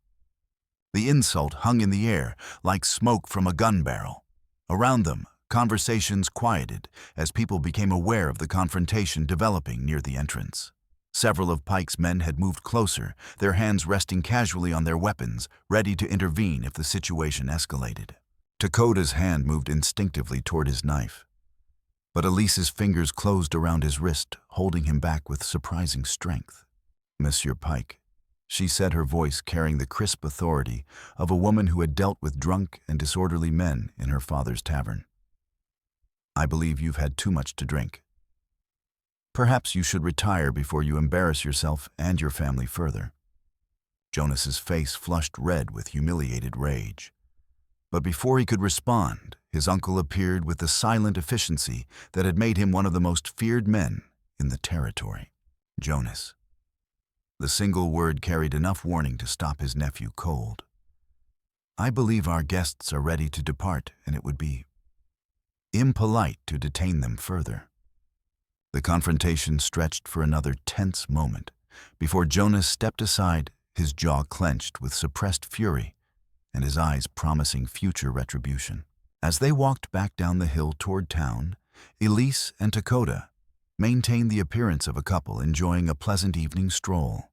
The insult hung in the air like smoke from a gun barrel. Around them, conversations quieted as people became aware of the confrontation developing near the entrance. Several of Pike's men had moved closer, their hands resting casually on their weapons, ready to intervene if the situation escalated. Takoda's hand moved instinctively toward his knife, but Elise's fingers closed around his wrist, holding him back with surprising strength. Monsieur Pike, she said, her voice carrying the crisp authority of a woman who had dealt with drunk and disorderly men in her father's tavern. I believe you've had too much to drink. Perhaps you should retire before you embarrass yourself and your family further. Jonas's face flushed red with humiliated rage. But before he could respond, his uncle appeared with the silent efficiency that had made him one of the most feared men in the territory. Jonas. The single word carried enough warning to stop his nephew cold. I believe our guests are ready to depart, and it would be impolite to detain them further. The confrontation stretched for another tense moment before Jonas stepped aside, his jaw clenched with suppressed fury and his eyes promising future retribution. As they walked back down the hill toward town, Elise and Takoda maintained the appearance of a couple enjoying a pleasant evening stroll.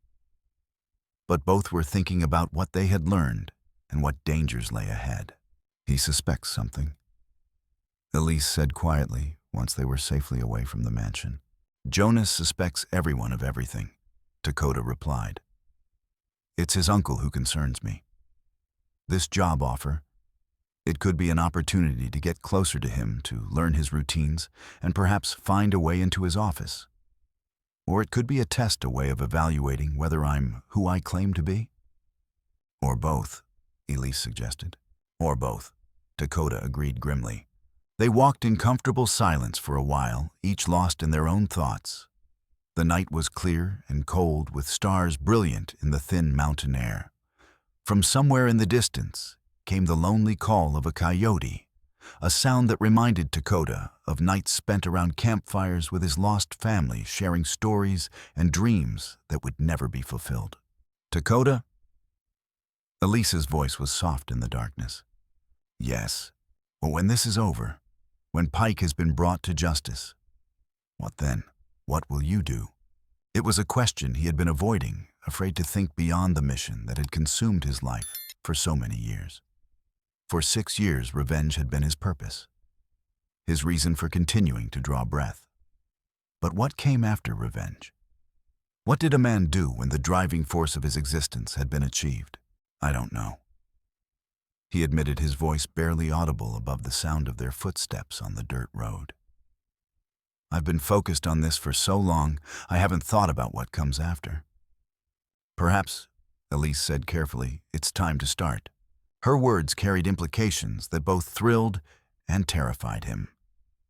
But both were thinking about what they had learned and what dangers lay ahead. He suspects something, Elise said quietly once they were safely away from the mansion. Jonas suspects everyone of everything, Takoda replied. It's his uncle who concerns me. This job offer, it could be an opportunity to get closer to him, to learn his routines, and perhaps find a way into his office. Or it could be a test, a way of evaluating whether I'm who I claim to be. Or both, Elise suggested. Or both, Takoda agreed grimly. They walked in comfortable silence for a while, each lost in their own thoughts. The night was clear and cold, with stars brilliant in the thin mountain air. From somewhere in the distance came the lonely call of a coyote, a sound that reminded Takoda of nights spent around campfires with his lost family, sharing stories and dreams that would never be fulfilled. "Takoda?" Elise's voice was soft in the darkness. "Yes. Well, when this is over, when Pike has been brought to justice, what then? What will you do?" It was a question he had been avoiding, afraid to think beyond the mission that had consumed his life for so many years. For 6 years, revenge had been his purpose, his reason for continuing to draw breath. But what came after revenge? What did a man do when the driving force of his existence had been achieved? "I don't know," he admitted, his voice barely audible above the sound of their footsteps on the dirt road. "I've been focused on this for so long, I haven't thought about what comes after." "Perhaps," Elise said carefully, "it's time to start." Her words carried implications that both thrilled and terrified him.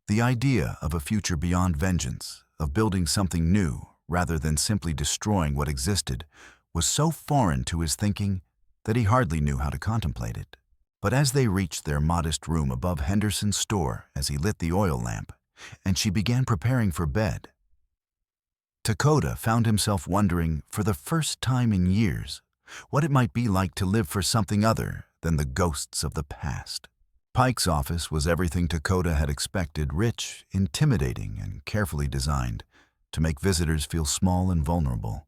The idea of a future beyond vengeance, of building something new rather than simply destroying what existed, was so foreign to his thinking that he hardly knew how to contemplate it. But as they reached their modest room above Henderson's store, as he lit the oil lamp, and she began preparing for bed, Takoda found himself wondering, for the first time in years, what it might be like to live for something other than the ghosts of the past. Pike's office was everything Takoda had expected: rich, intimidating, and carefully designed to make visitors feel small and vulnerable.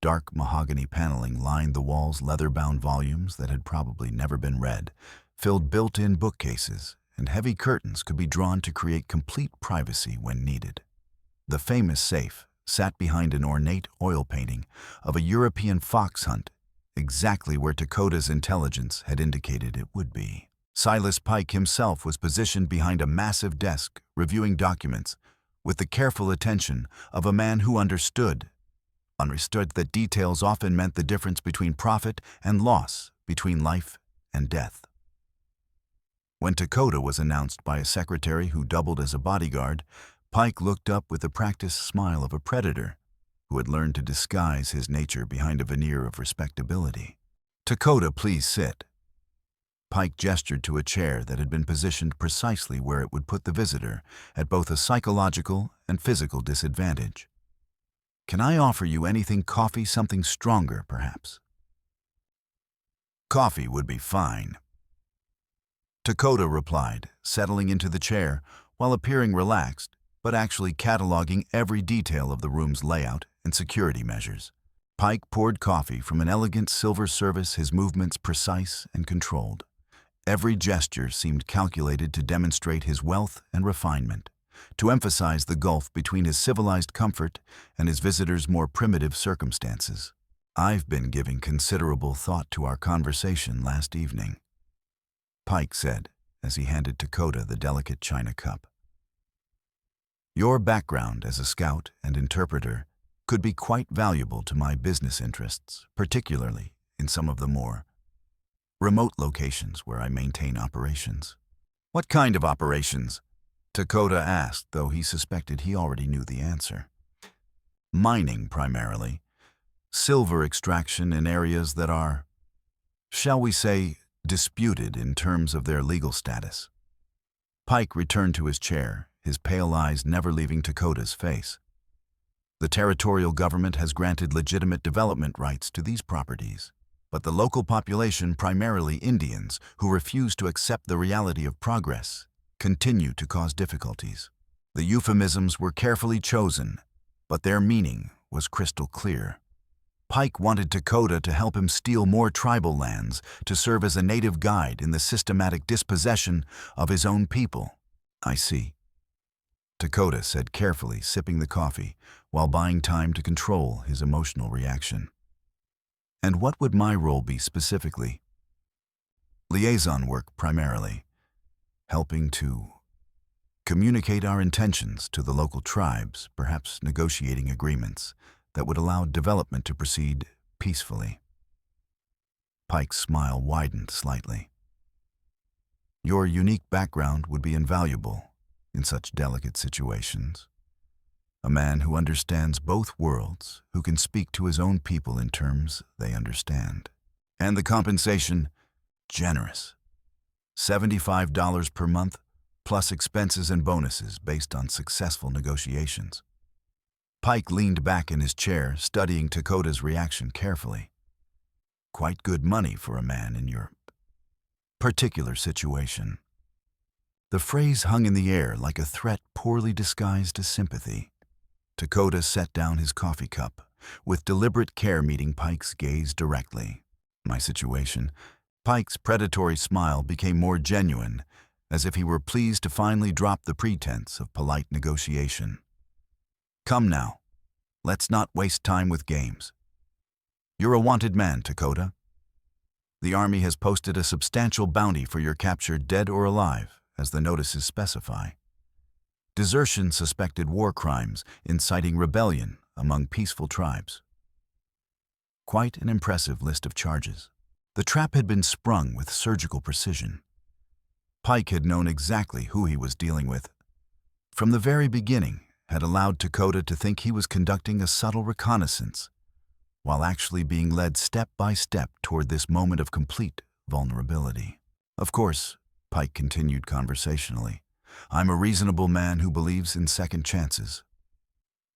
Dark mahogany paneling lined the walls, leather-bound volumes that had probably never been read filled built-in bookcases, and heavy curtains could be drawn to create complete privacy when needed. The famous safe sat behind an ornate oil painting of a European fox hunt, exactly where Takoda's intelligence had indicated it would be. Silas Pike himself was positioned behind a massive desk, reviewing documents with the careful attention of a man who understood that details often meant the difference between profit and loss, between life and death. When Takoda was announced by a secretary who doubled as a bodyguard, Pike looked up with the practiced smile of a predator who had learned to disguise his nature behind a veneer of respectability. "Takoda, please sit." Pike gestured to a chair that had been positioned precisely where it would put the visitor at both a psychological and physical disadvantage. "Can I offer you anything? Coffee? Something stronger, perhaps?" "Coffee would be fine," Takoda replied, settling into the chair while appearing relaxed, but actually cataloging every detail of the room's layout and security measures. Pike poured coffee from an elegant silver service, his movements precise and controlled. Every gesture seemed calculated to demonstrate his wealth and refinement, to emphasize the gulf between his civilized comfort and his visitor's more primitive circumstances. "I've been giving considerable thought to our conversation last evening," Pike said as he handed Takoda the delicate china cup. "Your background as a scout and interpreter could be quite valuable to my business interests, particularly in some of the more remote locations where I maintain operations." "What kind of operations?" Takoda asked, though he suspected he already knew the answer. "Mining, primarily. Silver extraction in areas that are, shall we say, disputed in terms of their legal status." Pike returned to his chair, his pale eyes never leaving Takoda's face. "The territorial government has granted legitimate development rights to these properties, but the local population, primarily Indians, who refuse to accept the reality of progress, continue to cause difficulties." The euphemisms were carefully chosen, but their meaning was crystal clear. Pike wanted Takoda to help him steal more tribal lands to serve as a native guide in the systematic dispossession of his own people. "I see," Takoda said carefully, sipping the coffee while buying time to control his emotional reaction. "And what would my role be specifically?" "Liaison work, primarily. Helping to Communicate our intentions to the local tribes, perhaps negotiating agreements that would allow development to proceed peacefully. Pike's smile widened slightly. Your unique background would be invaluable in such delicate situations. A man who understands both worlds, who can speak to his own people in terms they understand. And the compensation? Generous. $75 per month, plus expenses and bonuses based on successful negotiations. Pike leaned back in his chair, studying Takoda's reaction carefully. Quite good money for a man in your particular situation. The phrase hung in the air like a threat poorly disguised as sympathy. Takoda set down his coffee cup, with deliberate care meeting Pike's gaze directly. My situation. Pike's predatory smile became more genuine, as if he were pleased to finally drop the pretense of polite negotiation. Come now, let's not waste time with games. You're a wanted man, Takoda. The Army has posted a substantial bounty for your capture, dead or alive, as the notices specify. Desertion, suspected war crimes, inciting rebellion among peaceful tribes. Quite an impressive list of charges. The trap had been sprung with surgical precision. Pike had known exactly who he was dealing with. From the very beginning, had allowed Takoda to think he was conducting a subtle reconnaissance, while actually being led step by step toward this moment of complete vulnerability. Of course, Pike continued conversationally, I'm a reasonable man who believes in second chances.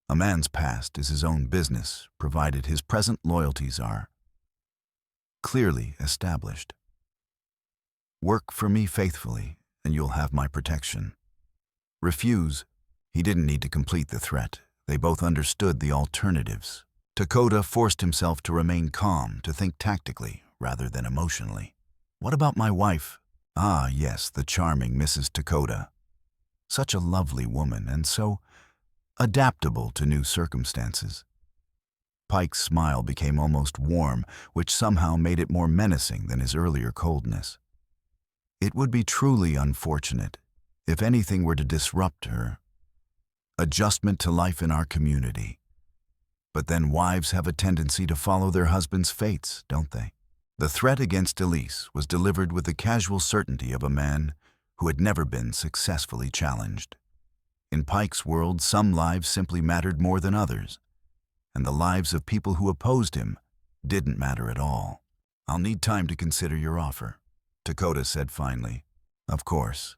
A man's past is his own business, provided his present loyalties are clearly established. Work for me faithfully, and you'll have my protection. Refuse. He didn't need to complete the threat. They both understood the alternatives. Takoda forced himself to remain calm, to think tactically rather than emotionally. What about my wife? Ah, yes, the charming Mrs. Takoda. Such a lovely woman, and so adaptable to new circumstances. Pike's smile became almost warm, which somehow made it more menacing than his earlier coldness. It would be truly unfortunate if anything were to disrupt her adjustment to life in our community. But then wives have a tendency to follow their husbands' fates, don't they? The threat against Elise was delivered with the casual certainty of a man who had never been successfully challenged. In Pike's world, some lives simply mattered more than others, and the lives of people who opposed him didn't matter at all. I'll need time to consider your offer, Takoda said finally. Of course.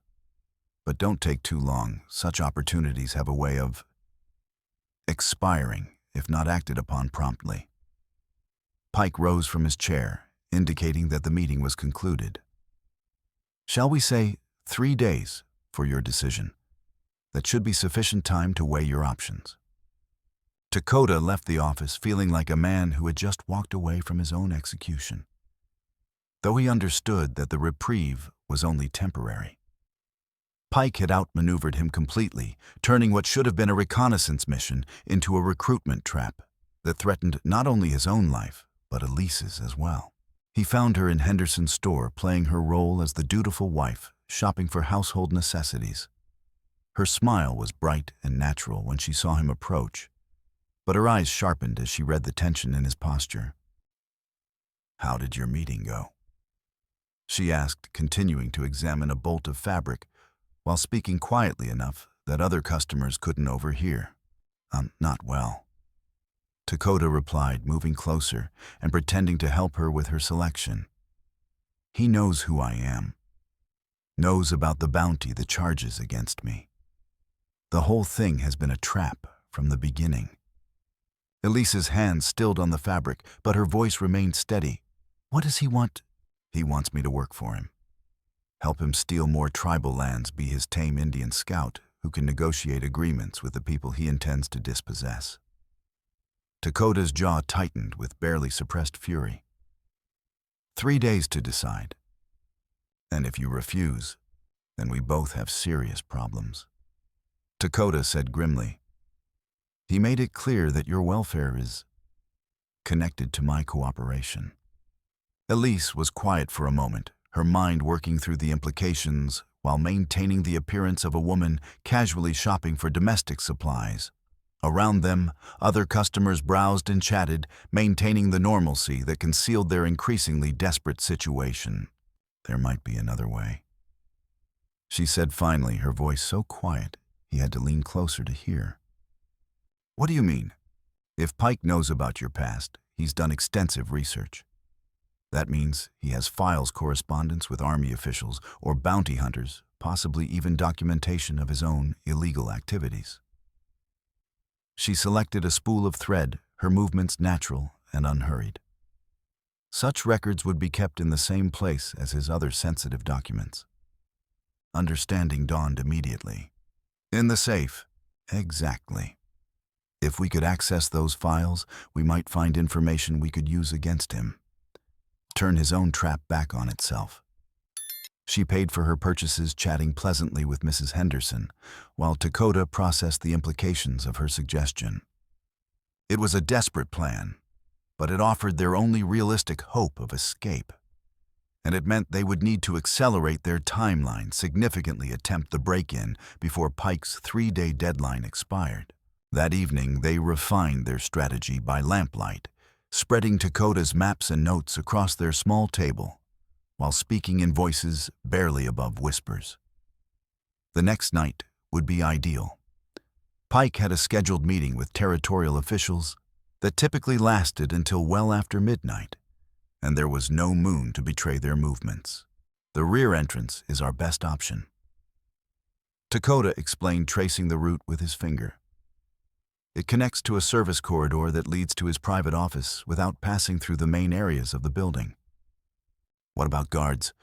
But don't take too long. Such opportunities have a way of expiring if not acted upon promptly. Pike rose from his chair, indicating that the meeting was concluded. Shall we say 3 days for your decision? That should be sufficient time to weigh your options. Takoda left the office feeling like a man who had just walked away from his own execution, though he understood that the reprieve was only temporary. Pike had outmaneuvered him completely, turning what should have been a reconnaissance mission into a recruitment trap that threatened not only his own life, but Elise's as well. He found her in Henderson's store, playing her role as the dutiful wife, shopping for household necessities. Her smile was bright and natural when she saw him approach, but her eyes sharpened as she read the tension in his posture. How did your meeting go? She asked, continuing to examine a bolt of fabric, while speaking quietly enough that other customers couldn't overhear. Not well. Takoda replied, moving closer and pretending to help her with her selection. He knows who I am. Knows about the bounty, the charges against me. The whole thing has been a trap from the beginning. Elise's hands stilled on the fabric, but her voice remained steady. What does he want? He wants me to work for him. Help him steal more tribal lands, be his tame Indian scout who can negotiate agreements with the people he intends to dispossess. Takoda's jaw tightened with barely suppressed fury. 3 days to decide. And if you refuse, then we both have serious problems. Takoda said grimly. He made it clear that your welfare is connected to my cooperation. Elise was quiet for a moment, her mind working through the implications while maintaining the appearance of a woman casually shopping for domestic supplies. Around them, other customers browsed and chatted, maintaining the normalcy that concealed their increasingly desperate situation. There might be another way, she said finally, her voice so quiet he had to lean closer to hear. What do you mean? If Pike knows about your past, he's done extensive research. That means he has files correspondence with army officials or bounty hunters, possibly even documentation of his own illegal activities. She selected a spool of thread, her movements natural and unhurried. Such records would be kept in the same place as his other sensitive documents. Understanding dawned immediately. In the safe. Exactly. If we could access those files, we might find information we could use against him. Turn his own trap back on itself. She paid for her purchases, chatting pleasantly with Mrs. Henderson, while Takoda processed the implications of her suggestion. It was a desperate plan, but it offered their only realistic hope of escape. And it meant they would need to accelerate their timeline, significantly attempt the break-in before Pike's 3-day deadline expired. That evening, they refined their strategy by lamplight, spreading Takoda's maps and notes across their small table, while speaking in voices barely above whispers. The next night would be ideal. Pike had a scheduled meeting with territorial officials that typically lasted until well after midnight, and there was no moon to betray their movements. The rear entrance is our best option, Takoda explained, tracing the route with his finger. It connects to a service corridor that leads to his private office without passing through the main areas of the building. What about guards?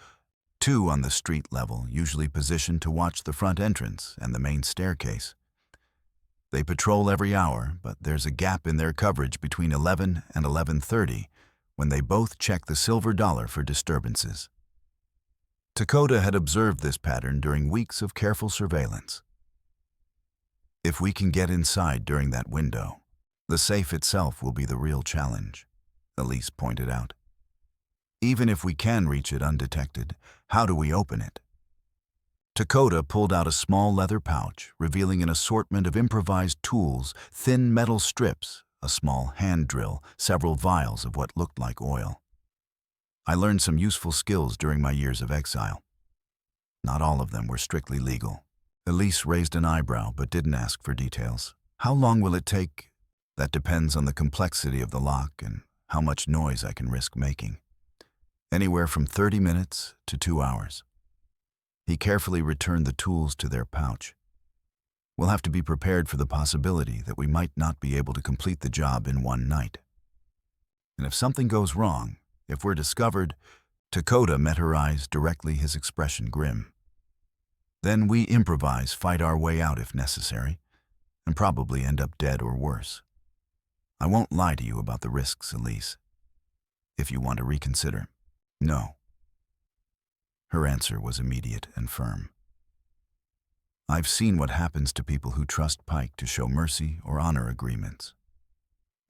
2 on the street level, usually positioned to watch the front entrance and the main staircase. They patrol every hour, but there's a gap in their coverage between 11 and 11:30 when they both check the silver dollar for disturbances. Takoda had observed this pattern during weeks of careful surveillance. If we can get inside during that window, the safe itself will be the real challenge, Elise pointed out. Even if we can reach it undetected, how do we open it? Takoda pulled out a small leather pouch, revealing an assortment of improvised tools, thin metal strips, a small hand drill, several vials of what looked like oil. I learned some useful skills during my years of exile. Not all of them were strictly legal. Elise raised an eyebrow but didn't ask for details. How long will it take? That depends on the complexity of the lock and how much noise I can risk making. Anywhere from 30 minutes to 2 hours. He carefully returned the tools to their pouch. We'll have to be prepared for the possibility that we might not be able to complete the job in one night. And if something goes wrong, if we're discovered, Takoda met her eyes directly, his expression grim. Then we improvise, fight our way out if necessary, and probably end up dead or worse. I won't lie to you about the risks, Elise. If you want to reconsider. No. Her answer was immediate and firm. I've seen what happens to people who trust Pike to show mercy or honor agreements.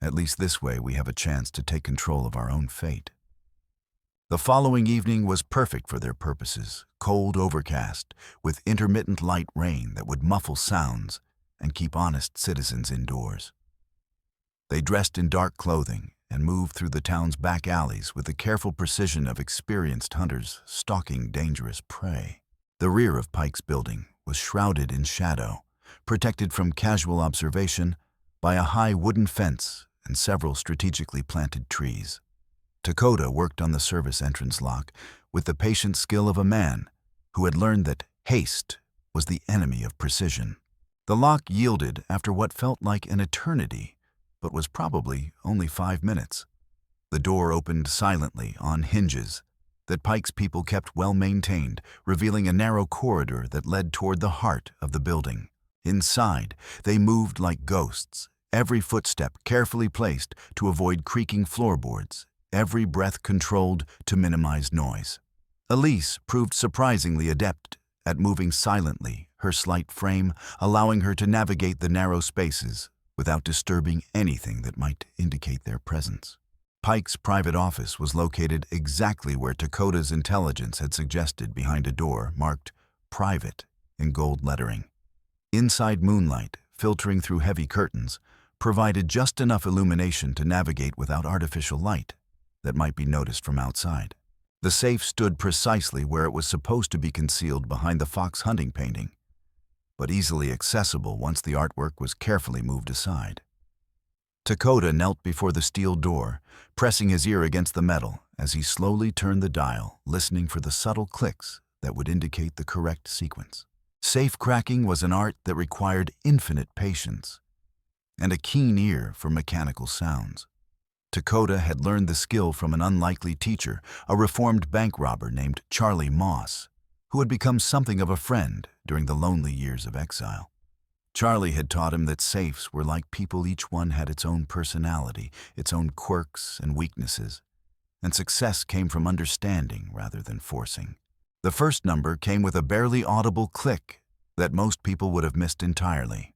At least this way we have a chance to take control of our own fate. The following evening was perfect for their purposes, cold, overcast, with intermittent light rain that would muffle sounds and keep honest citizens indoors. They dressed in dark clothing and moved through the town's back alleys with the careful precision of experienced hunters stalking dangerous prey. The rear of Pike's building was shrouded in shadow, protected from casual observation by a high wooden fence and several strategically planted trees. Takoda worked on the service entrance lock with the patient skill of a man who had learned that haste was the enemy of precision. The lock yielded after what felt like an eternity, but was probably only 5 minutes. The door opened silently on hinges that Pike's people kept well maintained, revealing a narrow corridor that led toward the heart of the building. Inside, they moved like ghosts, every footstep carefully placed to avoid creaking floorboards, every breath controlled to minimize noise. Elise proved surprisingly adept at moving silently, her slight frame allowing her to navigate the narrow spaces without disturbing anything that might indicate their presence. Pike's private office was located exactly where Takoda's intelligence had suggested, behind a door marked "Private" in gold lettering. Inside moonlight, filtering through heavy curtains, provided just enough illumination to navigate without artificial light that might be noticed from outside. The safe stood precisely where it was supposed to be concealed behind the fox hunting painting, but easily accessible once the artwork was carefully moved aside. Takoda knelt before the steel door, pressing his ear against the metal as he slowly turned the dial, listening for the subtle clicks that would indicate the correct sequence. Safe cracking was an art that required infinite patience and a keen ear for mechanical sounds. Takoda had learned the skill from an unlikely teacher, a reformed bank robber named Charlie Moss, who had become something of a friend during the lonely years of exile. Charlie had taught him that safes were like people. Each one had its own personality, its own quirks and weaknesses, and success came from understanding rather than forcing. The first number came with a barely audible click that most people would have missed entirely.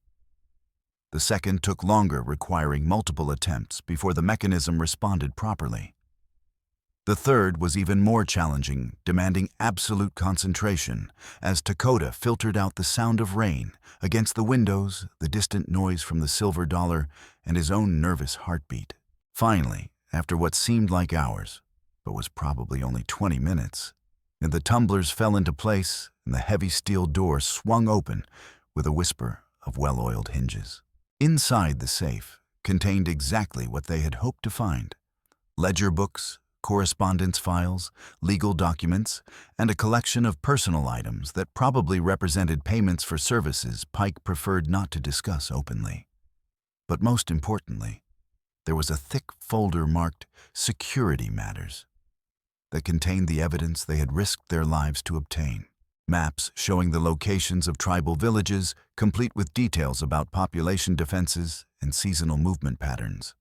The second took longer, requiring multiple attempts before the mechanism responded properly. The third was even more challenging, demanding absolute concentration, as Takoda filtered out the sound of rain against the windows, the distant noise from the silver dollar, and his own nervous heartbeat. Finally, after what seemed like hours, but was probably only 20 minutes, and the tumblers fell into place and the heavy steel door swung open with a whisper of well-oiled hinges. Inside the safe contained exactly what they had hoped to find: ledger books, correspondence files, legal documents, and a collection of personal items that probably represented payments for services Pike preferred not to discuss openly. But most importantly, there was a thick folder marked "Security Matters" that contained the evidence they had risked their lives to obtain. Maps showing the locations of tribal villages, complete with details about population defenses and seasonal movement patterns.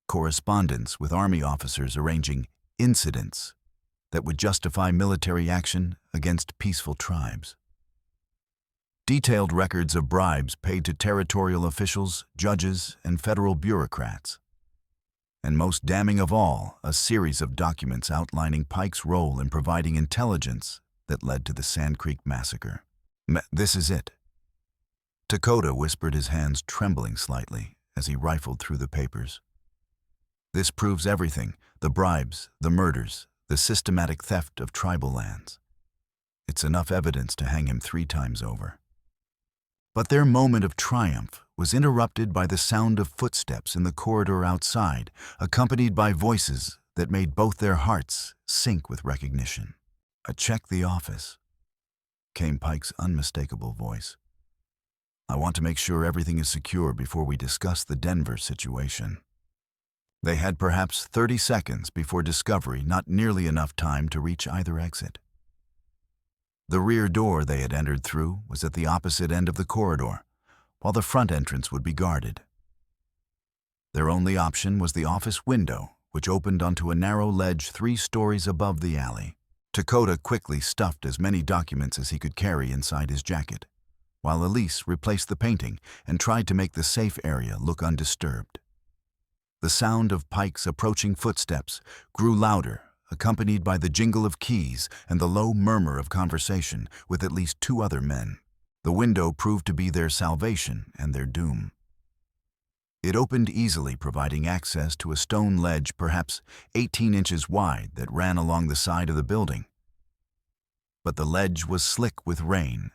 Correspondence with army officers arranging incidents that would justify military action against peaceful tribes. Detailed records of bribes paid to territorial officials, judges, and federal bureaucrats. And most damning of all, a series of documents outlining Pike's role in providing intelligence that led to the Sand Creek massacre. "This is it." Takoda whispered, his hands trembling slightly as he rifled through the papers. "This proves everything: the bribes, the murders, the systematic theft of tribal lands. It's enough evidence to hang him 3 times over." But their moment of triumph was interrupted by the sound of footsteps in the corridor outside, accompanied by voices that made both their hearts sink with recognition. "Check the office," came Pike's unmistakable voice. "I want to make sure everything is secure before we discuss the Denver situation." They had perhaps 30 seconds before discovery, not nearly enough time to reach either exit. The rear door they had entered through was at the opposite end of the corridor, while the front entrance would be guarded. Their only option was the office window, which opened onto a narrow ledge 3 stories above the alley. Takoda quickly stuffed as many documents as he could carry inside his jacket, while Elise replaced the painting and tried to make the safe area look undisturbed. The sound of Pike's approaching footsteps grew louder, accompanied by the jingle of keys and the low murmur of conversation with at least 2 other men. The window proved to be their salvation and their doom. It opened easily, providing access to a stone ledge perhaps 18 inches wide that ran along the side of the building. But the ledge was slick with rain,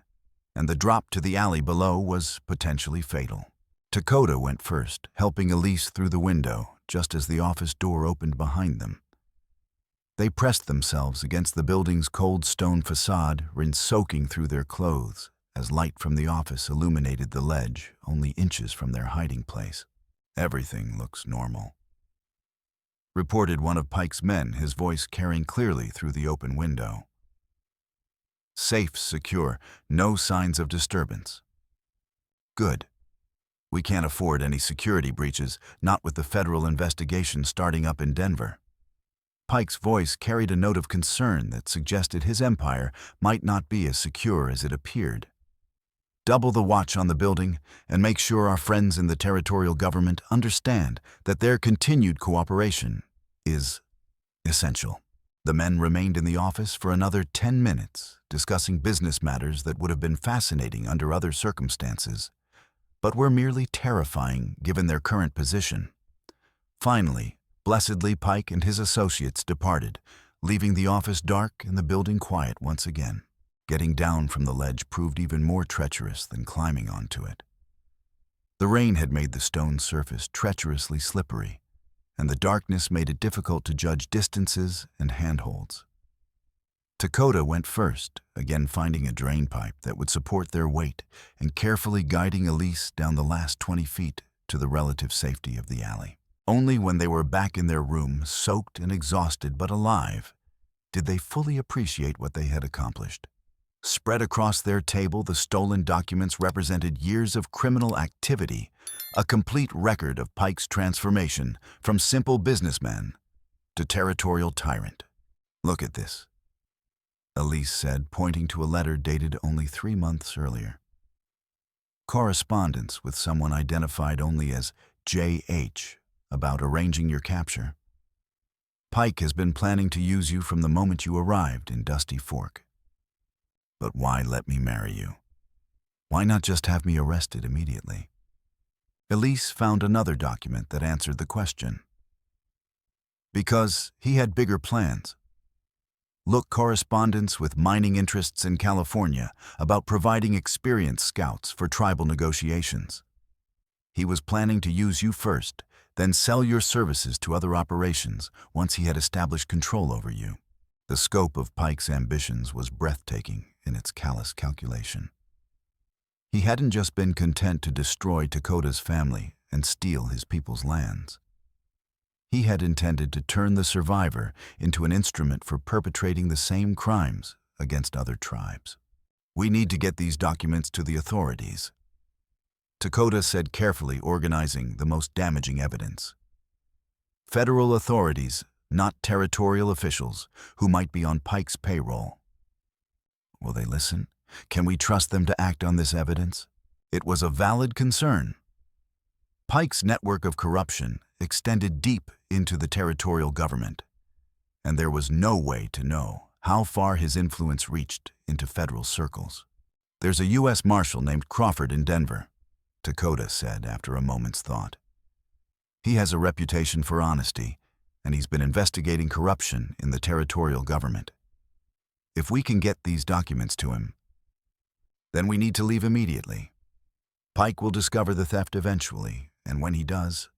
and the drop to the alley below was potentially fatal. Takoda went first, helping Elise through the window just as the office door opened behind them. They pressed themselves against the building's cold stone facade, rain soaking through their clothes as light from the office illuminated the ledge only inches from their hiding place. "Everything looks normal," reported one of Pike's men, his voice carrying clearly through the open window. "Safe, secure, no signs of disturbance." "Good. We can't afford any security breaches, not with the federal investigation starting up in Denver." Pike's voice carried a note of concern that suggested his empire might not be as secure as it appeared. "Double the watch on the building and make sure our friends in the territorial government understand that their continued cooperation is essential." The men remained in the office for another 10 minutes, discussing business matters that would have been fascinating under other circumstances, but were merely terrifying given their current position. Finally, blessedly, Pike and his associates departed, leaving the office dark and the building quiet once again. Getting down from the ledge proved even more treacherous than climbing onto it. The rain had made the stone surface treacherously slippery, and the darkness made it difficult to judge distances and handholds. Takoda went first, again finding a drain pipe that would support their weight and carefully guiding Elise down the last 20 feet to the relative safety of the alley. Only when they were back in their room, soaked and exhausted but alive, did they fully appreciate what they had accomplished. Spread across their table, the stolen documents represented years of criminal activity, a complete record of Pike's transformation from simple businessman to territorial tyrant. "Look at this," Elise said, pointing to a letter dated only 3 months earlier. "Correspondence with someone identified only as J.H. about arranging your capture. Pike has been planning to use you from the moment you arrived in Dusty Fork. But why let me marry you? Why not just have me arrested immediately?" Elise found another document that answered the question. Because he had bigger plans. Look, correspondence with mining interests in California about providing experienced scouts for tribal negotiations. He was planning to use you first, then sell your services to other operations once he had established control over you. The scope of Pike's ambitions was breathtaking in its callous calculation. He hadn't just been content to destroy Takoda's family and steal his people's lands. He had intended to turn the survivor into an instrument for perpetrating the same crimes against other tribes. "We need to get these documents to the authorities," Takoda said, carefully organizing the most damaging evidence. "Federal authorities, not territorial officials who might be on Pike's payroll." Will they listen? Can we trust them to act on this evidence? It was a valid concern. Pike's network of corruption extended deep into the territorial government, and there was no way to know how far his influence reached into federal circles. "There's a U.S. Marshal named Crawford in Denver," Takoda said after a moment's thought. "He has a reputation for honesty, and he's been investigating corruption in the territorial government. If we can get these documents to him, then we need to leave immediately. Pike will discover the theft eventually, and when he does..."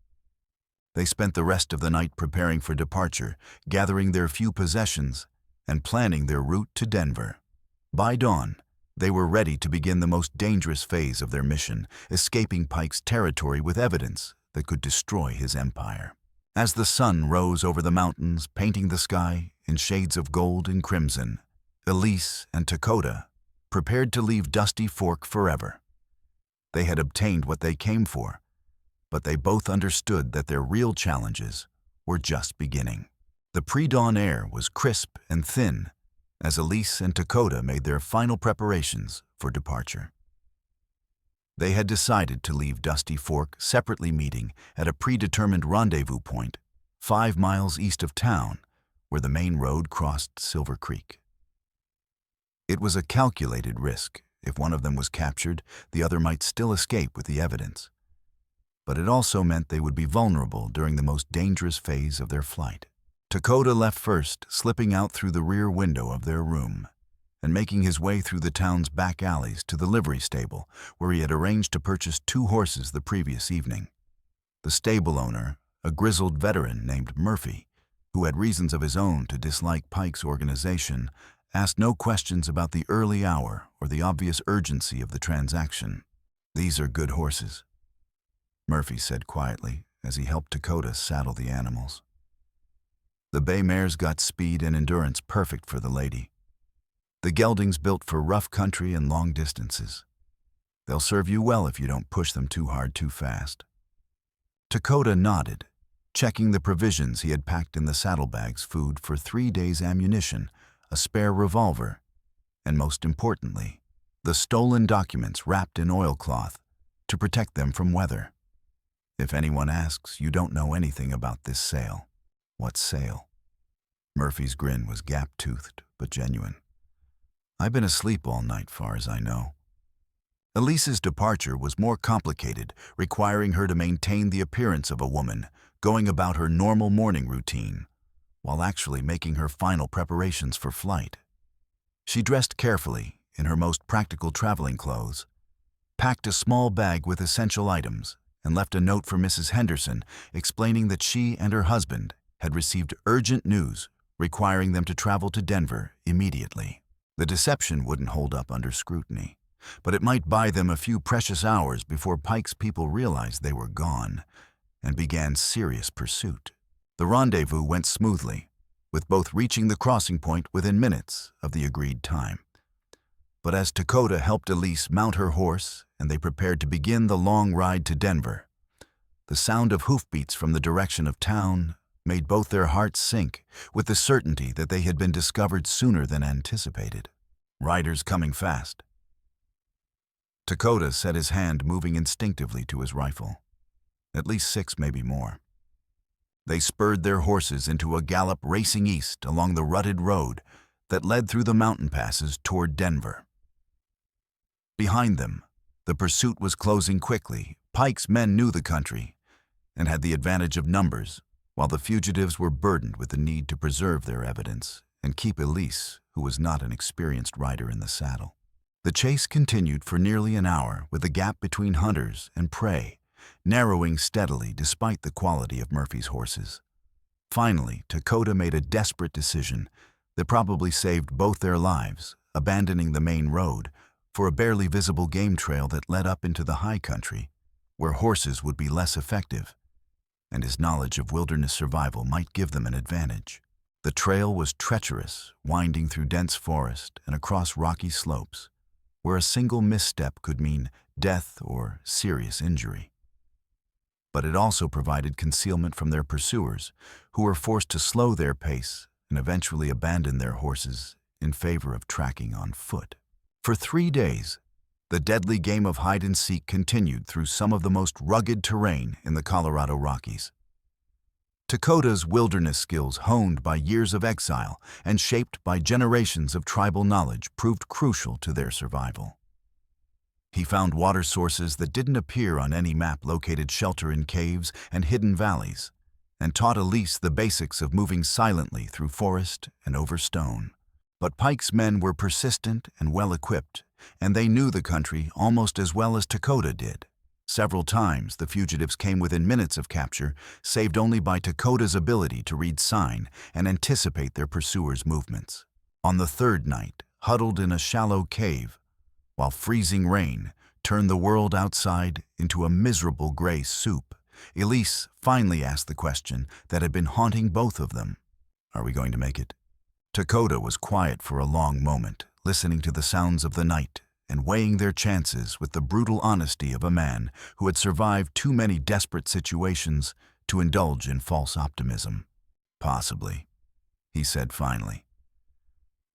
They spent the rest of the night preparing for departure, gathering their few possessions, and planning their route to Denver. By dawn, they were ready to begin the most dangerous phase of their mission, escaping Pike's territory with evidence that could destroy his empire. As the sun rose over the mountains, painting the sky in shades of gold and crimson, Elise and Takoda prepared to leave Dusty Fork forever. They had obtained what they came for, but they both understood that their real challenges were just beginning. The pre-dawn air was crisp and thin as Elise and Takoda made their final preparations for departure. They had decided to leave Dusty Fork separately, meeting at a predetermined rendezvous point 5 miles east of town where the main road crossed Silver Creek. It was a calculated risk. If one of them was captured, the other might still escape with the evidence. But it also meant they would be vulnerable during the most dangerous phase of their flight. Takoda left first, slipping out through the rear window of their room and making his way through the town's back alleys to the livery stable, where he had arranged to purchase 2 horses the previous evening. The stable owner, a grizzled veteran named Murphy, who had reasons of his own to dislike Pike's organization, asked no questions about the early hour or the obvious urgency of the transaction. "These are good horses," Murphy said quietly as he helped Takoda saddle the animals. "The bay mares got speed and endurance perfect for the lady. The geldings built for rough country and long distances. They'll serve you well if you don't push them too hard too fast." Takoda nodded, checking the provisions he had packed in the saddlebags: food for 3 days' ammunition, a spare revolver, and most importantly, the stolen documents wrapped in oilcloth to protect them from weather. "If anyone asks, you don't know anything about this sale." "What sale?" Murphy's grin was gap-toothed but genuine. "I've been asleep all night, far as I know." Elise's departure was more complicated, requiring her to maintain the appearance of a woman, going about her normal morning routine, while actually making her final preparations for flight. She dressed carefully, in her most practical traveling clothes, packed a small bag with essential items, and left a note for Mrs. Henderson explaining that she and her husband had received urgent news requiring them to travel to Denver immediately. The deception wouldn't hold up under scrutiny, but it might buy them a few precious hours before Pike's people realized they were gone and began serious pursuit. The rendezvous went smoothly, with both reaching the crossing point within minutes of the agreed time. But as Takoda helped Elise mount her horse and they prepared to begin the long ride to Denver, the sound of hoofbeats from the direction of town made both their hearts sink with the certainty that they had been discovered sooner than anticipated. Riders coming fast. Takoda set his hand moving instinctively to his rifle. At least 6, maybe more. They spurred their horses into a gallop racing east along the rutted road that led through the mountain passes toward Denver. Behind them, the pursuit was closing quickly. Pike's men knew the country and had the advantage of numbers, while the fugitives were burdened with the need to preserve their evidence and keep Elise, who was not an experienced rider, in the saddle. The chase continued for nearly an hour, with the gap between hunters and prey narrowing steadily despite the quality of Murphy's horses. Finally, Takoda made a desperate decision that probably saved both their lives, abandoning the main road for a barely visible game trail that led up into the high country, where horses would be less effective, and his knowledge of wilderness survival might give them an advantage. The trail was treacherous, winding through dense forest and across rocky slopes, where a single misstep could mean death or serious injury. But it also provided concealment from their pursuers, who were forced to slow their pace and eventually abandon their horses in favor of tracking on foot. For 3 days, the deadly game of hide-and-seek continued through some of the most rugged terrain in the Colorado Rockies. Takoda's wilderness skills, honed by years of exile and shaped by generations of tribal knowledge, proved crucial to their survival. He found water sources that didn't appear on any map, located shelter in caves and hidden valleys, and taught Elise the basics of moving silently through forest and over stone. But Pike's men were persistent and well-equipped, and they knew the country almost as well as Takoda did. Several times, the fugitives came within minutes of capture, saved only by Takoda's ability to read sign and anticipate their pursuers' movements. On the 3rd night, huddled in a shallow cave, while freezing rain turned the world outside into a miserable gray soup, Elise finally asked the question that had been haunting both of them. "Are we going to make it?" Takoda was quiet for a long moment, listening to the sounds of the night and weighing their chances with the brutal honesty of a man who had survived too many desperate situations to indulge in false optimism. "Possibly," he said finally.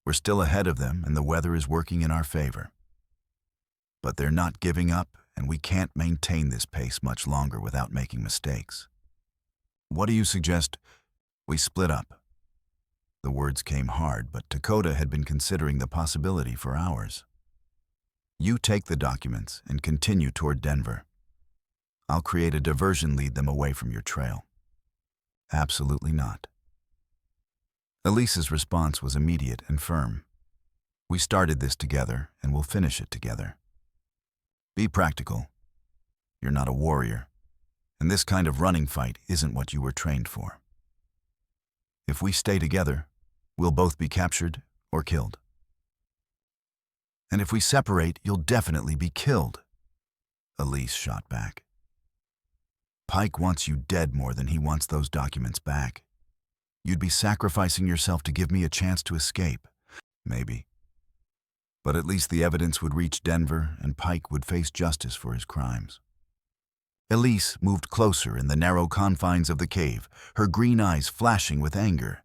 "We're still ahead of them and the weather is working in our favor. But they're not giving up, and we can't maintain this pace much longer without making mistakes. What do you suggest we split up?" The words came hard, but Takoda had been considering the possibility for hours. "You take the documents and continue toward Denver. I'll create a diversion, lead them away from your trail." "Absolutely not." Elise's response was immediate and firm. "We started this together, and we'll finish it together. Be practical. You're not a warrior, and this kind of running fight isn't what you were trained for. If we stay together, we'll both be captured or killed. And if we separate, you'll definitely be killed," Elise shot back. "Pike wants you dead more than he wants those documents back. You'd be sacrificing yourself to give me a chance to escape." "Maybe. But at least the evidence would reach Denver and Pike would face justice for his crimes." Elise moved closer in the narrow confines of the cave, her green eyes flashing with anger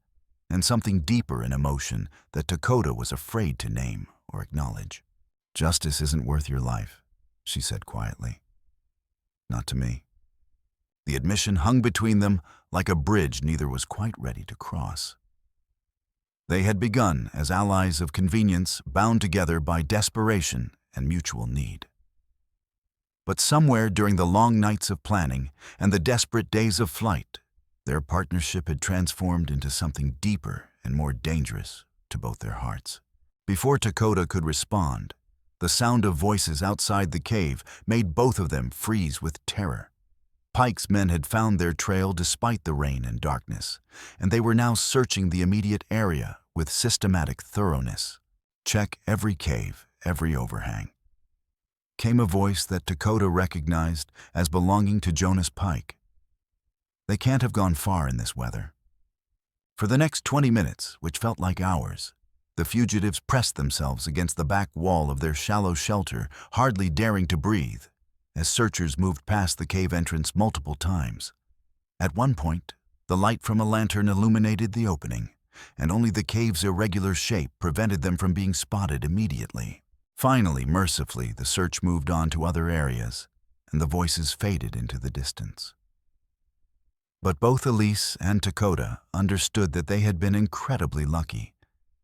and something deeper in emotion that Takoda was afraid to name or acknowledge. "Justice isn't worth your life," she said quietly. "Not to me." The admission hung between them like a bridge neither was quite ready to cross. They had begun as allies of convenience bound together by desperation and mutual need. But somewhere during the long nights of planning and the desperate days of flight, their partnership had transformed into something deeper and more dangerous to both their hearts. Before Takoda could respond, the sound of voices outside the cave made both of them freeze with terror. Pike's men had found their trail despite the rain and darkness, and they were now searching the immediate area with systematic thoroughness. Check every cave, every overhang. Came a voice that Takoda recognized as belonging to Jonas Pike. They can't have gone far in this weather. For the next 20 minutes, which felt like hours, the fugitives pressed themselves against the back wall of their shallow shelter, hardly daring to breathe, as searchers moved past the cave entrance multiple times. At one point, the light from a lantern illuminated the opening, and only the cave's irregular shape prevented them from being spotted immediately. Finally, mercifully, the search moved on to other areas, and the voices faded into the distance. But both Elise and Takoda understood that they had been incredibly lucky,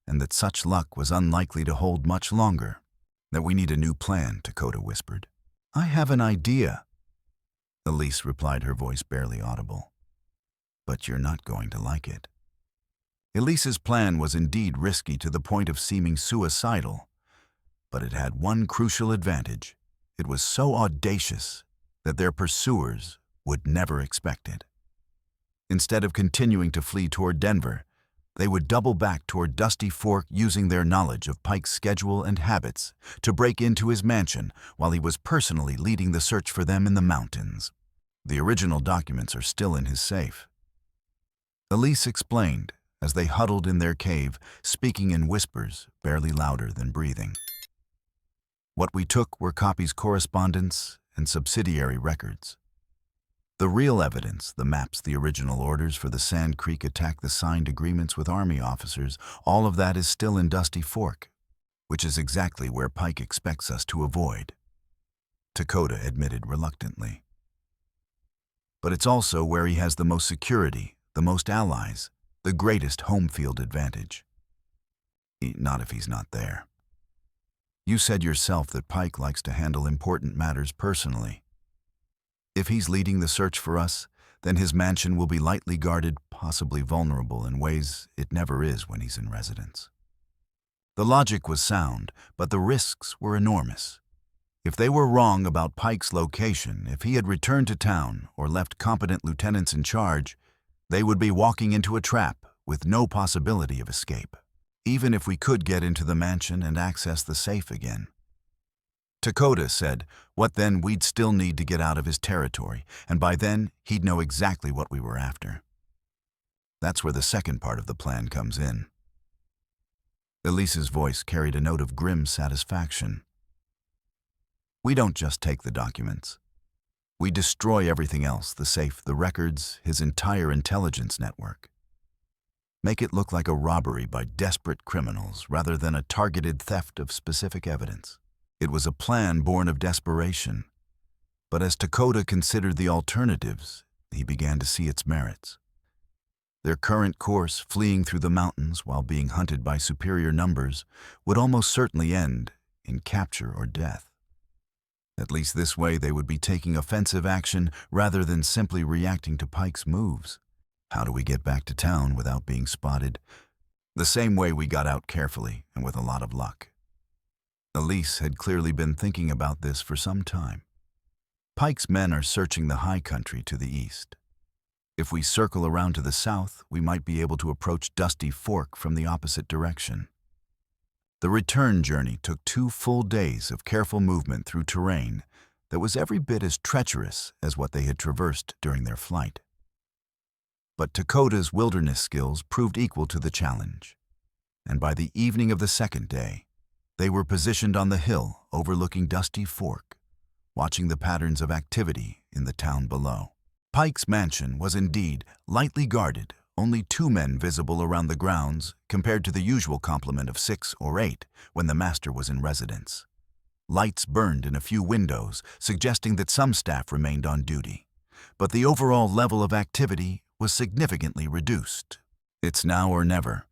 and that such luck was unlikely to hold much longer. "That we need a new plan," Takoda whispered. "I have an idea," Elise replied, her voice barely audible. "But you're not going to like it." Elise's plan was indeed risky to the point of seeming suicidal, but it had one crucial advantage. It was so audacious that their pursuers would never expect it. Instead of continuing to flee toward Denver, they would double back toward Dusty Fork, using their knowledge of Pike's schedule and habits to break into his mansion while he was personally leading the search for them in the mountains. The original documents are still in his safe. Elise explained as they huddled in their cave, speaking in whispers barely louder than breathing. "What we took were copies, correspondence, and subsidiary records. The real evidence, the maps, the original orders for the Sand Creek attack, the signed agreements with Army officers, all of that is still in Dusty Fork, which is exactly where Pike expects us to avoid," Takoda admitted reluctantly. "But it's also where he has the most security, the most allies, the greatest home field advantage. Not if he's not there. You said yourself that Pike likes to handle important matters personally. If he's leading the search for us, then his mansion will be lightly guarded, possibly vulnerable in ways it never is when he's in residence." The logic was sound, but the risks were enormous. If they were wrong about Pike's location, if he had returned to town or left competent lieutenants in charge, they would be walking into a trap with no possibility of escape, even if we could get into the mansion and access the safe again. Takoda said, "What then? We'd still need to get out of his territory, and by then he'd know exactly what we were after." That's where the second part of the plan comes in. Elise's voice carried a note of grim satisfaction. "We don't just take the documents. We destroy everything else, the safe, the records, his entire intelligence network. Make it look like a robbery by desperate criminals rather than a targeted theft of specific evidence." It was a plan born of desperation, but as Takoda considered the alternatives, he began to see its merits. Their current course, fleeing through the mountains while being hunted by superior numbers, would almost certainly end in capture or death. At least this way they would be taking offensive action rather than simply reacting to Pike's moves. How do we get back to town without being spotted? The same way we got out, carefully and with a lot of luck. Elise had clearly been thinking about this for some time. Pike's men are searching the high country to the east. If we circle around to the south, we might be able to approach Dusty Fork from the opposite direction. The return journey took 2 full days of careful movement through terrain that was every bit as treacherous as what they had traversed during their flight. But Takoda's wilderness skills proved equal to the challenge, and by the evening of the second day, they were positioned on the hill overlooking Dusty Fork, watching the patterns of activity in the town below. Pike's mansion was indeed lightly guarded, only 2 men visible around the grounds compared to the usual complement of 6 or 8 when the master was in residence. Lights burned in a few windows, suggesting that some staff remained on duty, but the overall level of activity was significantly reduced. It's now or never.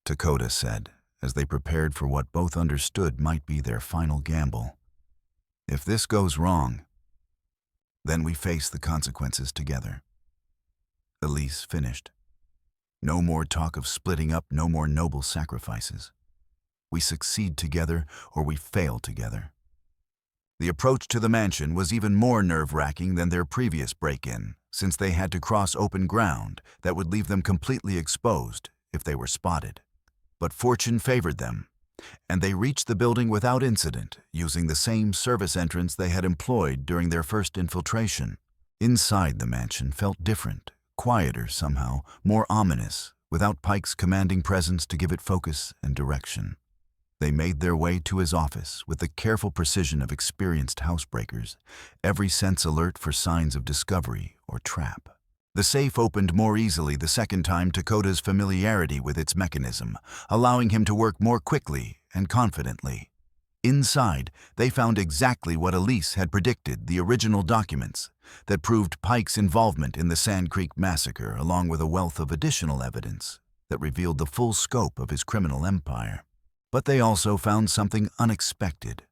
Takoda said, as they prepared for what both understood might be their final gamble. If this goes wrong, then we face the consequences together. Elise finished. No more talk of splitting up, no more noble sacrifices. We succeed together or we fail together. The approach to the mansion was even more nerve-wracking than their previous break-in, since they had to cross open ground that would leave them completely exposed if they were spotted. But fortune favored them, and they reached the building without incident, using the same service entrance they had employed during their first infiltration. Inside the mansion felt different, quieter somehow, more ominous, without Pike's commanding presence to give it focus and direction. They made their way to his office with the careful precision of experienced housebreakers, every sense alert for signs of discovery or trap. The safe opened more easily the second time Takoda's familiarity with its mechanism, allowing him to work more quickly and confidently. Inside, they found exactly what Elise had predicted, the original documents that proved Pike's involvement in the Sand Creek massacre, along with a wealth of additional evidence that revealed the full scope of his criminal empire. But they also found something unexpected.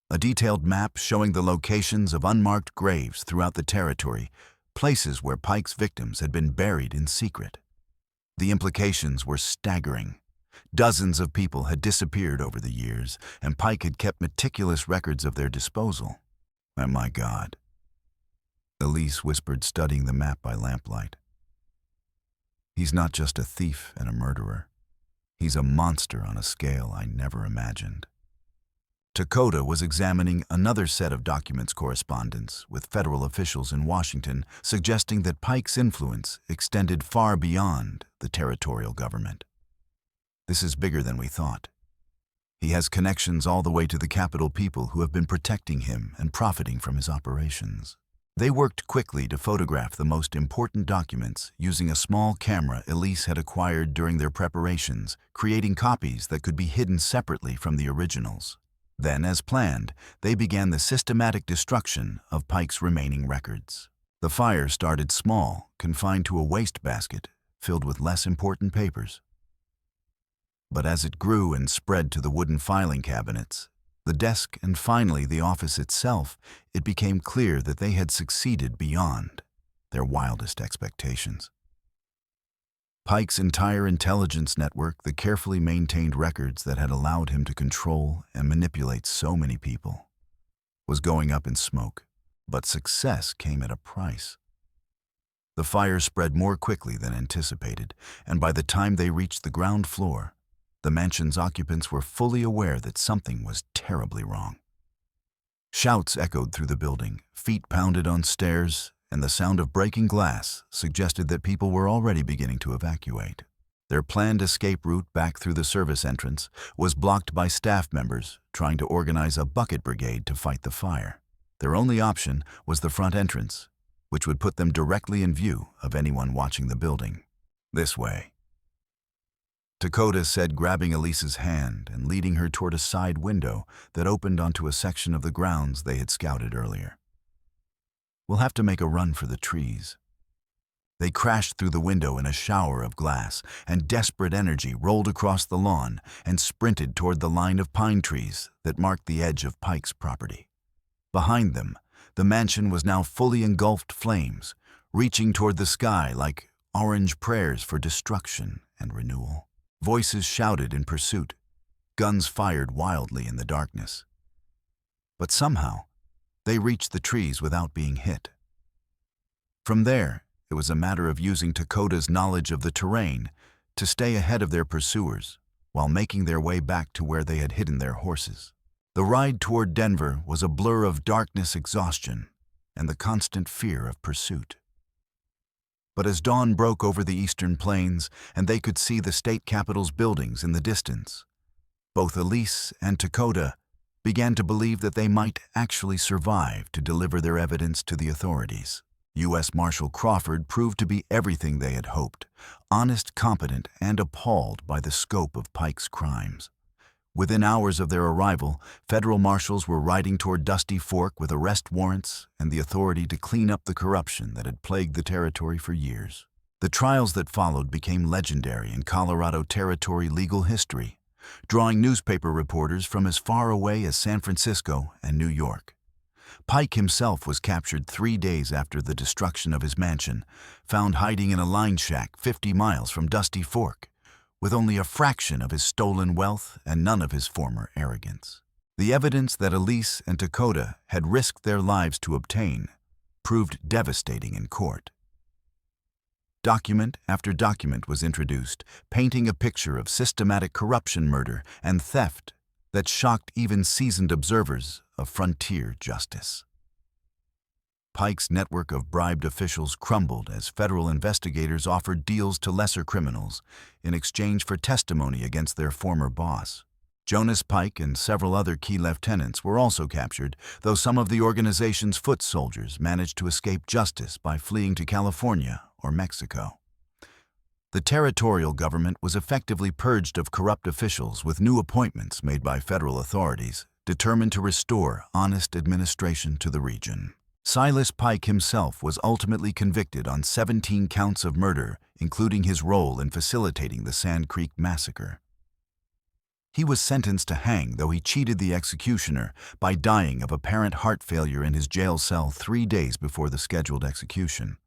A detailed map showing the locations of unmarked graves throughout the territory, places where Pike's victims had been buried in secret. The implications were staggering. Dozens of people had disappeared over the years, and Pike had kept meticulous records of their disposal. And my God, Elise whispered, studying the map by lamplight. He's not just a thief and a murderer. He's a monster on a scale I never imagined. Takoda was examining another set of documents correspondence with federal officials in Washington, suggesting that Pike's influence extended far beyond the territorial government. This is bigger than we thought. He has connections all the way to the Capitol people who have been protecting him and profiting from his operations. They worked quickly to photograph the most important documents using a small camera Elise had acquired during their preparations, creating copies that could be hidden separately from the originals. Then, as planned, they began the systematic destruction of Pike's remaining records. The fire started small, confined to a wastebasket filled with less important papers. But as it grew and spread to the wooden filing cabinets, the desk, and finally the office itself, it became clear that they had succeeded beyond their wildest expectations. Pike's entire intelligence network, the carefully maintained records that had allowed him to control and manipulate so many people, was going up in smoke, but success came at a price. The fire spread more quickly than anticipated, and by the time they reached the ground floor, the mansion's occupants were fully aware that something was terribly wrong. Shouts echoed through the building, feet pounded on stairs, and the sound of breaking glass suggested that people were already beginning to evacuate. Their planned escape route back through the service entrance was blocked by staff members trying to organize a bucket brigade to fight the fire. Their only option was the front entrance, which would put them directly in view of anyone watching the building. This way, Takoda said, grabbing Elise's hand and leading her toward a side window that opened onto a section of the grounds they had scouted earlier. We'll have to make a run for the trees. They crashed through the window in a shower of glass, and desperate energy rolled across the lawn and sprinted toward the line of pine trees that marked the edge of Pike's property. Behind them, the mansion was now fully engulfed flames, reaching toward the sky like orange prayers for destruction and renewal. Voices shouted in pursuit, guns fired wildly in the darkness. But somehow, they reached the trees without being hit. From there, it was a matter of using Takoda's knowledge of the terrain to stay ahead of their pursuers while making their way back to where they had hidden their horses. The ride toward Denver was a blur of darkness, exhaustion, and the constant fear of pursuit. But as dawn broke over the eastern plains and they could see the state capitol's buildings in the distance, both Elise and Takoda began to believe that they might actually survive to deliver their evidence to the authorities. U.S. Marshal Crawford proved to be everything they had hoped, honest, competent, and appalled by the scope of Pike's crimes. Within hours of their arrival, federal marshals were riding toward Dusty Fork with arrest warrants and the authority to clean up the corruption that had plagued the territory for years. The trials that followed became legendary in Colorado Territory legal history, drawing newspaper reporters from as far away as San Francisco and New York. Pike himself was captured 3 days after the destruction of his mansion, found hiding in a line shack 50 miles from Dusty Fork, with only a fraction of his stolen wealth and none of his former arrogance. The evidence that Elise and Takoda had risked their lives to obtain proved devastating in court. Document after document was introduced, painting a picture of systematic corruption, murder, and theft that shocked even seasoned observers of frontier justice. Pike's network of bribed officials crumbled as federal investigators offered deals to lesser criminals in exchange for testimony against their former boss. Jonas Pike and several other key lieutenants were also captured, though some of the organization's foot soldiers managed to escape justice by fleeing to California or Mexico. The territorial government was effectively purged of corrupt officials with new appointments made by federal authorities, determined to restore honest administration to the region. Silas Pike himself was ultimately convicted on 17 counts of murder, including his role in facilitating the Sand Creek massacre. He was sentenced to hang, though he cheated the executioner by dying of apparent heart failure in his jail cell 3 days before the scheduled execution.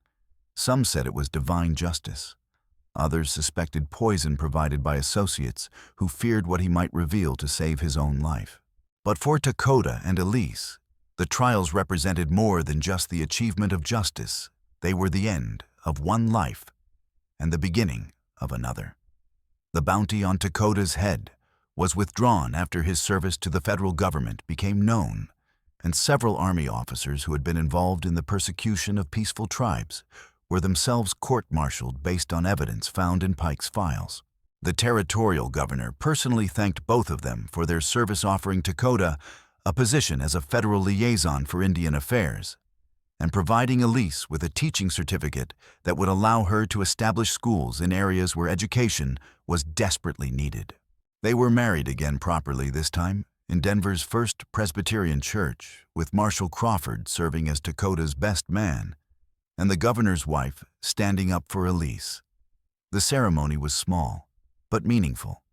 Some said it was divine justice. Others suspected poison provided by associates who feared what he might reveal to save his own life. But for Takoda and Elise, the trials represented more than just the achievement of justice. They were the end of one life and the beginning of another. The bounty on Takoda's head was withdrawn after his service to the federal government became known, and several Army officers who had been involved in the persecution of peaceful tribes were themselves court-martialed based on evidence found in Pike's files. The territorial governor personally thanked both of them for their service, offering Takoda a position as a federal liaison for Indian affairs, and providing Elise with a teaching certificate that would allow her to establish schools in areas where education was desperately needed. They were married again properly this time in Denver's First Presbyterian Church, with Marshall Crawford serving as Takoda's best man and the governor's wife standing up for Elise. The ceremony was small, but meaningful,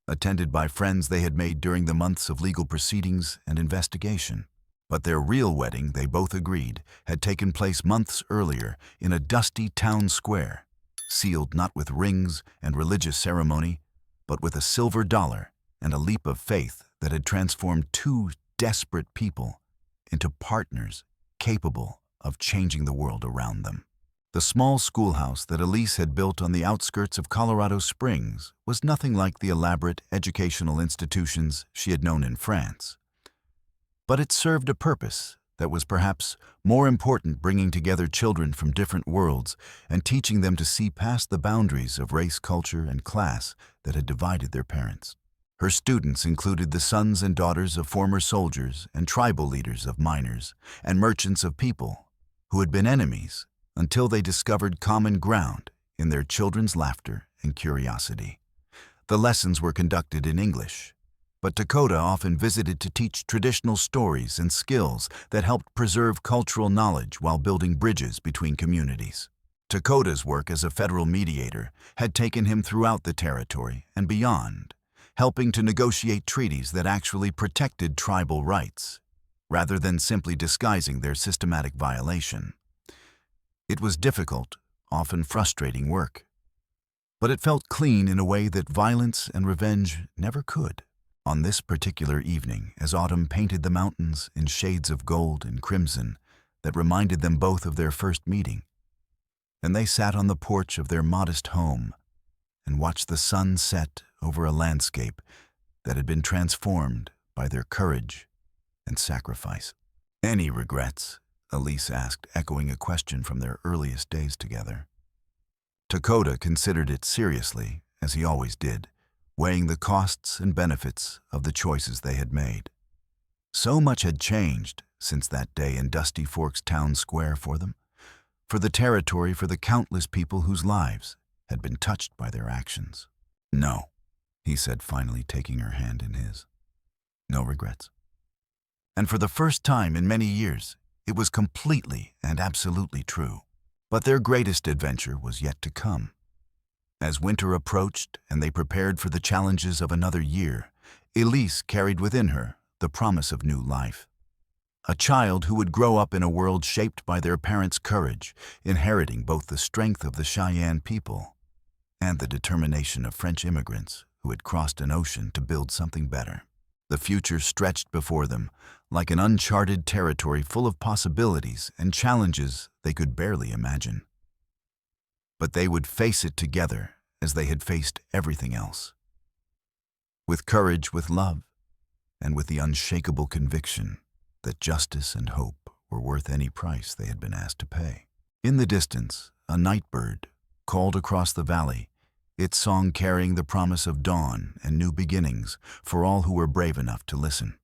attended by friends they had made during the months of legal proceedings and investigation. But their real wedding, they both agreed, had taken place months earlier in a dusty town square, sealed not with rings and religious ceremony, but with a silver dollar and a leap of faith that had transformed two desperate people into partners capable of changing the world around them. The small schoolhouse that Elise had built on the outskirts of Colorado Springs was nothing like the elaborate educational institutions she had known in France. But it served a purpose that was perhaps more important, bringing together children from different worlds and teaching them to see past the boundaries of race, culture, and class that had divided their parents. Her students included the sons and daughters of former soldiers and tribal leaders of miners and merchants of people who had been enemies until they discovered common ground in their children's laughter and curiosity. The lessons were conducted in English, but Takoda often visited to teach traditional stories and skills that helped preserve cultural knowledge while building bridges between communities. Takoda's work as a federal mediator had taken him throughout the territory and beyond, helping to negotiate treaties that actually protected tribal rights, rather than simply disguising their systematic violation. It was difficult, often frustrating work, but it felt clean in a way that violence and revenge never could. On this particular evening, as autumn painted the mountains in shades of gold and crimson that reminded them both of their first meeting, and they sat on the porch of their modest home and watched the sun set over a landscape that had been transformed by their courage and sacrifice. "Any regrets?" Elise asked, echoing a question from their earliest days together. Takoda considered it seriously, as he always did, weighing the costs and benefits of the choices they had made. So much had changed since that day in Dusty Fork's town square for them, for the territory, for the countless people whose lives had been touched by their actions. "No," he said, finally taking her hand in his. "No regrets." And for the first time in many years, it was completely and absolutely true. But their greatest adventure was yet to come. As winter approached and they prepared for the challenges of another year, Elise carried within her the promise of new life. A child who would grow up in a world shaped by their parents' courage, inheriting both the strength of the Cheyenne people and the determination of French immigrants who had crossed an ocean to build something better. The future stretched before them like an uncharted territory full of possibilities and challenges they could barely imagine. But they would face it together as they had faced everything else. With courage, with love, and with the unshakable conviction that justice and hope were worth any price they had been asked to pay. In the distance, a night bird called across the valley, its song carrying the promise of dawn and new beginnings for all who were brave enough to listen.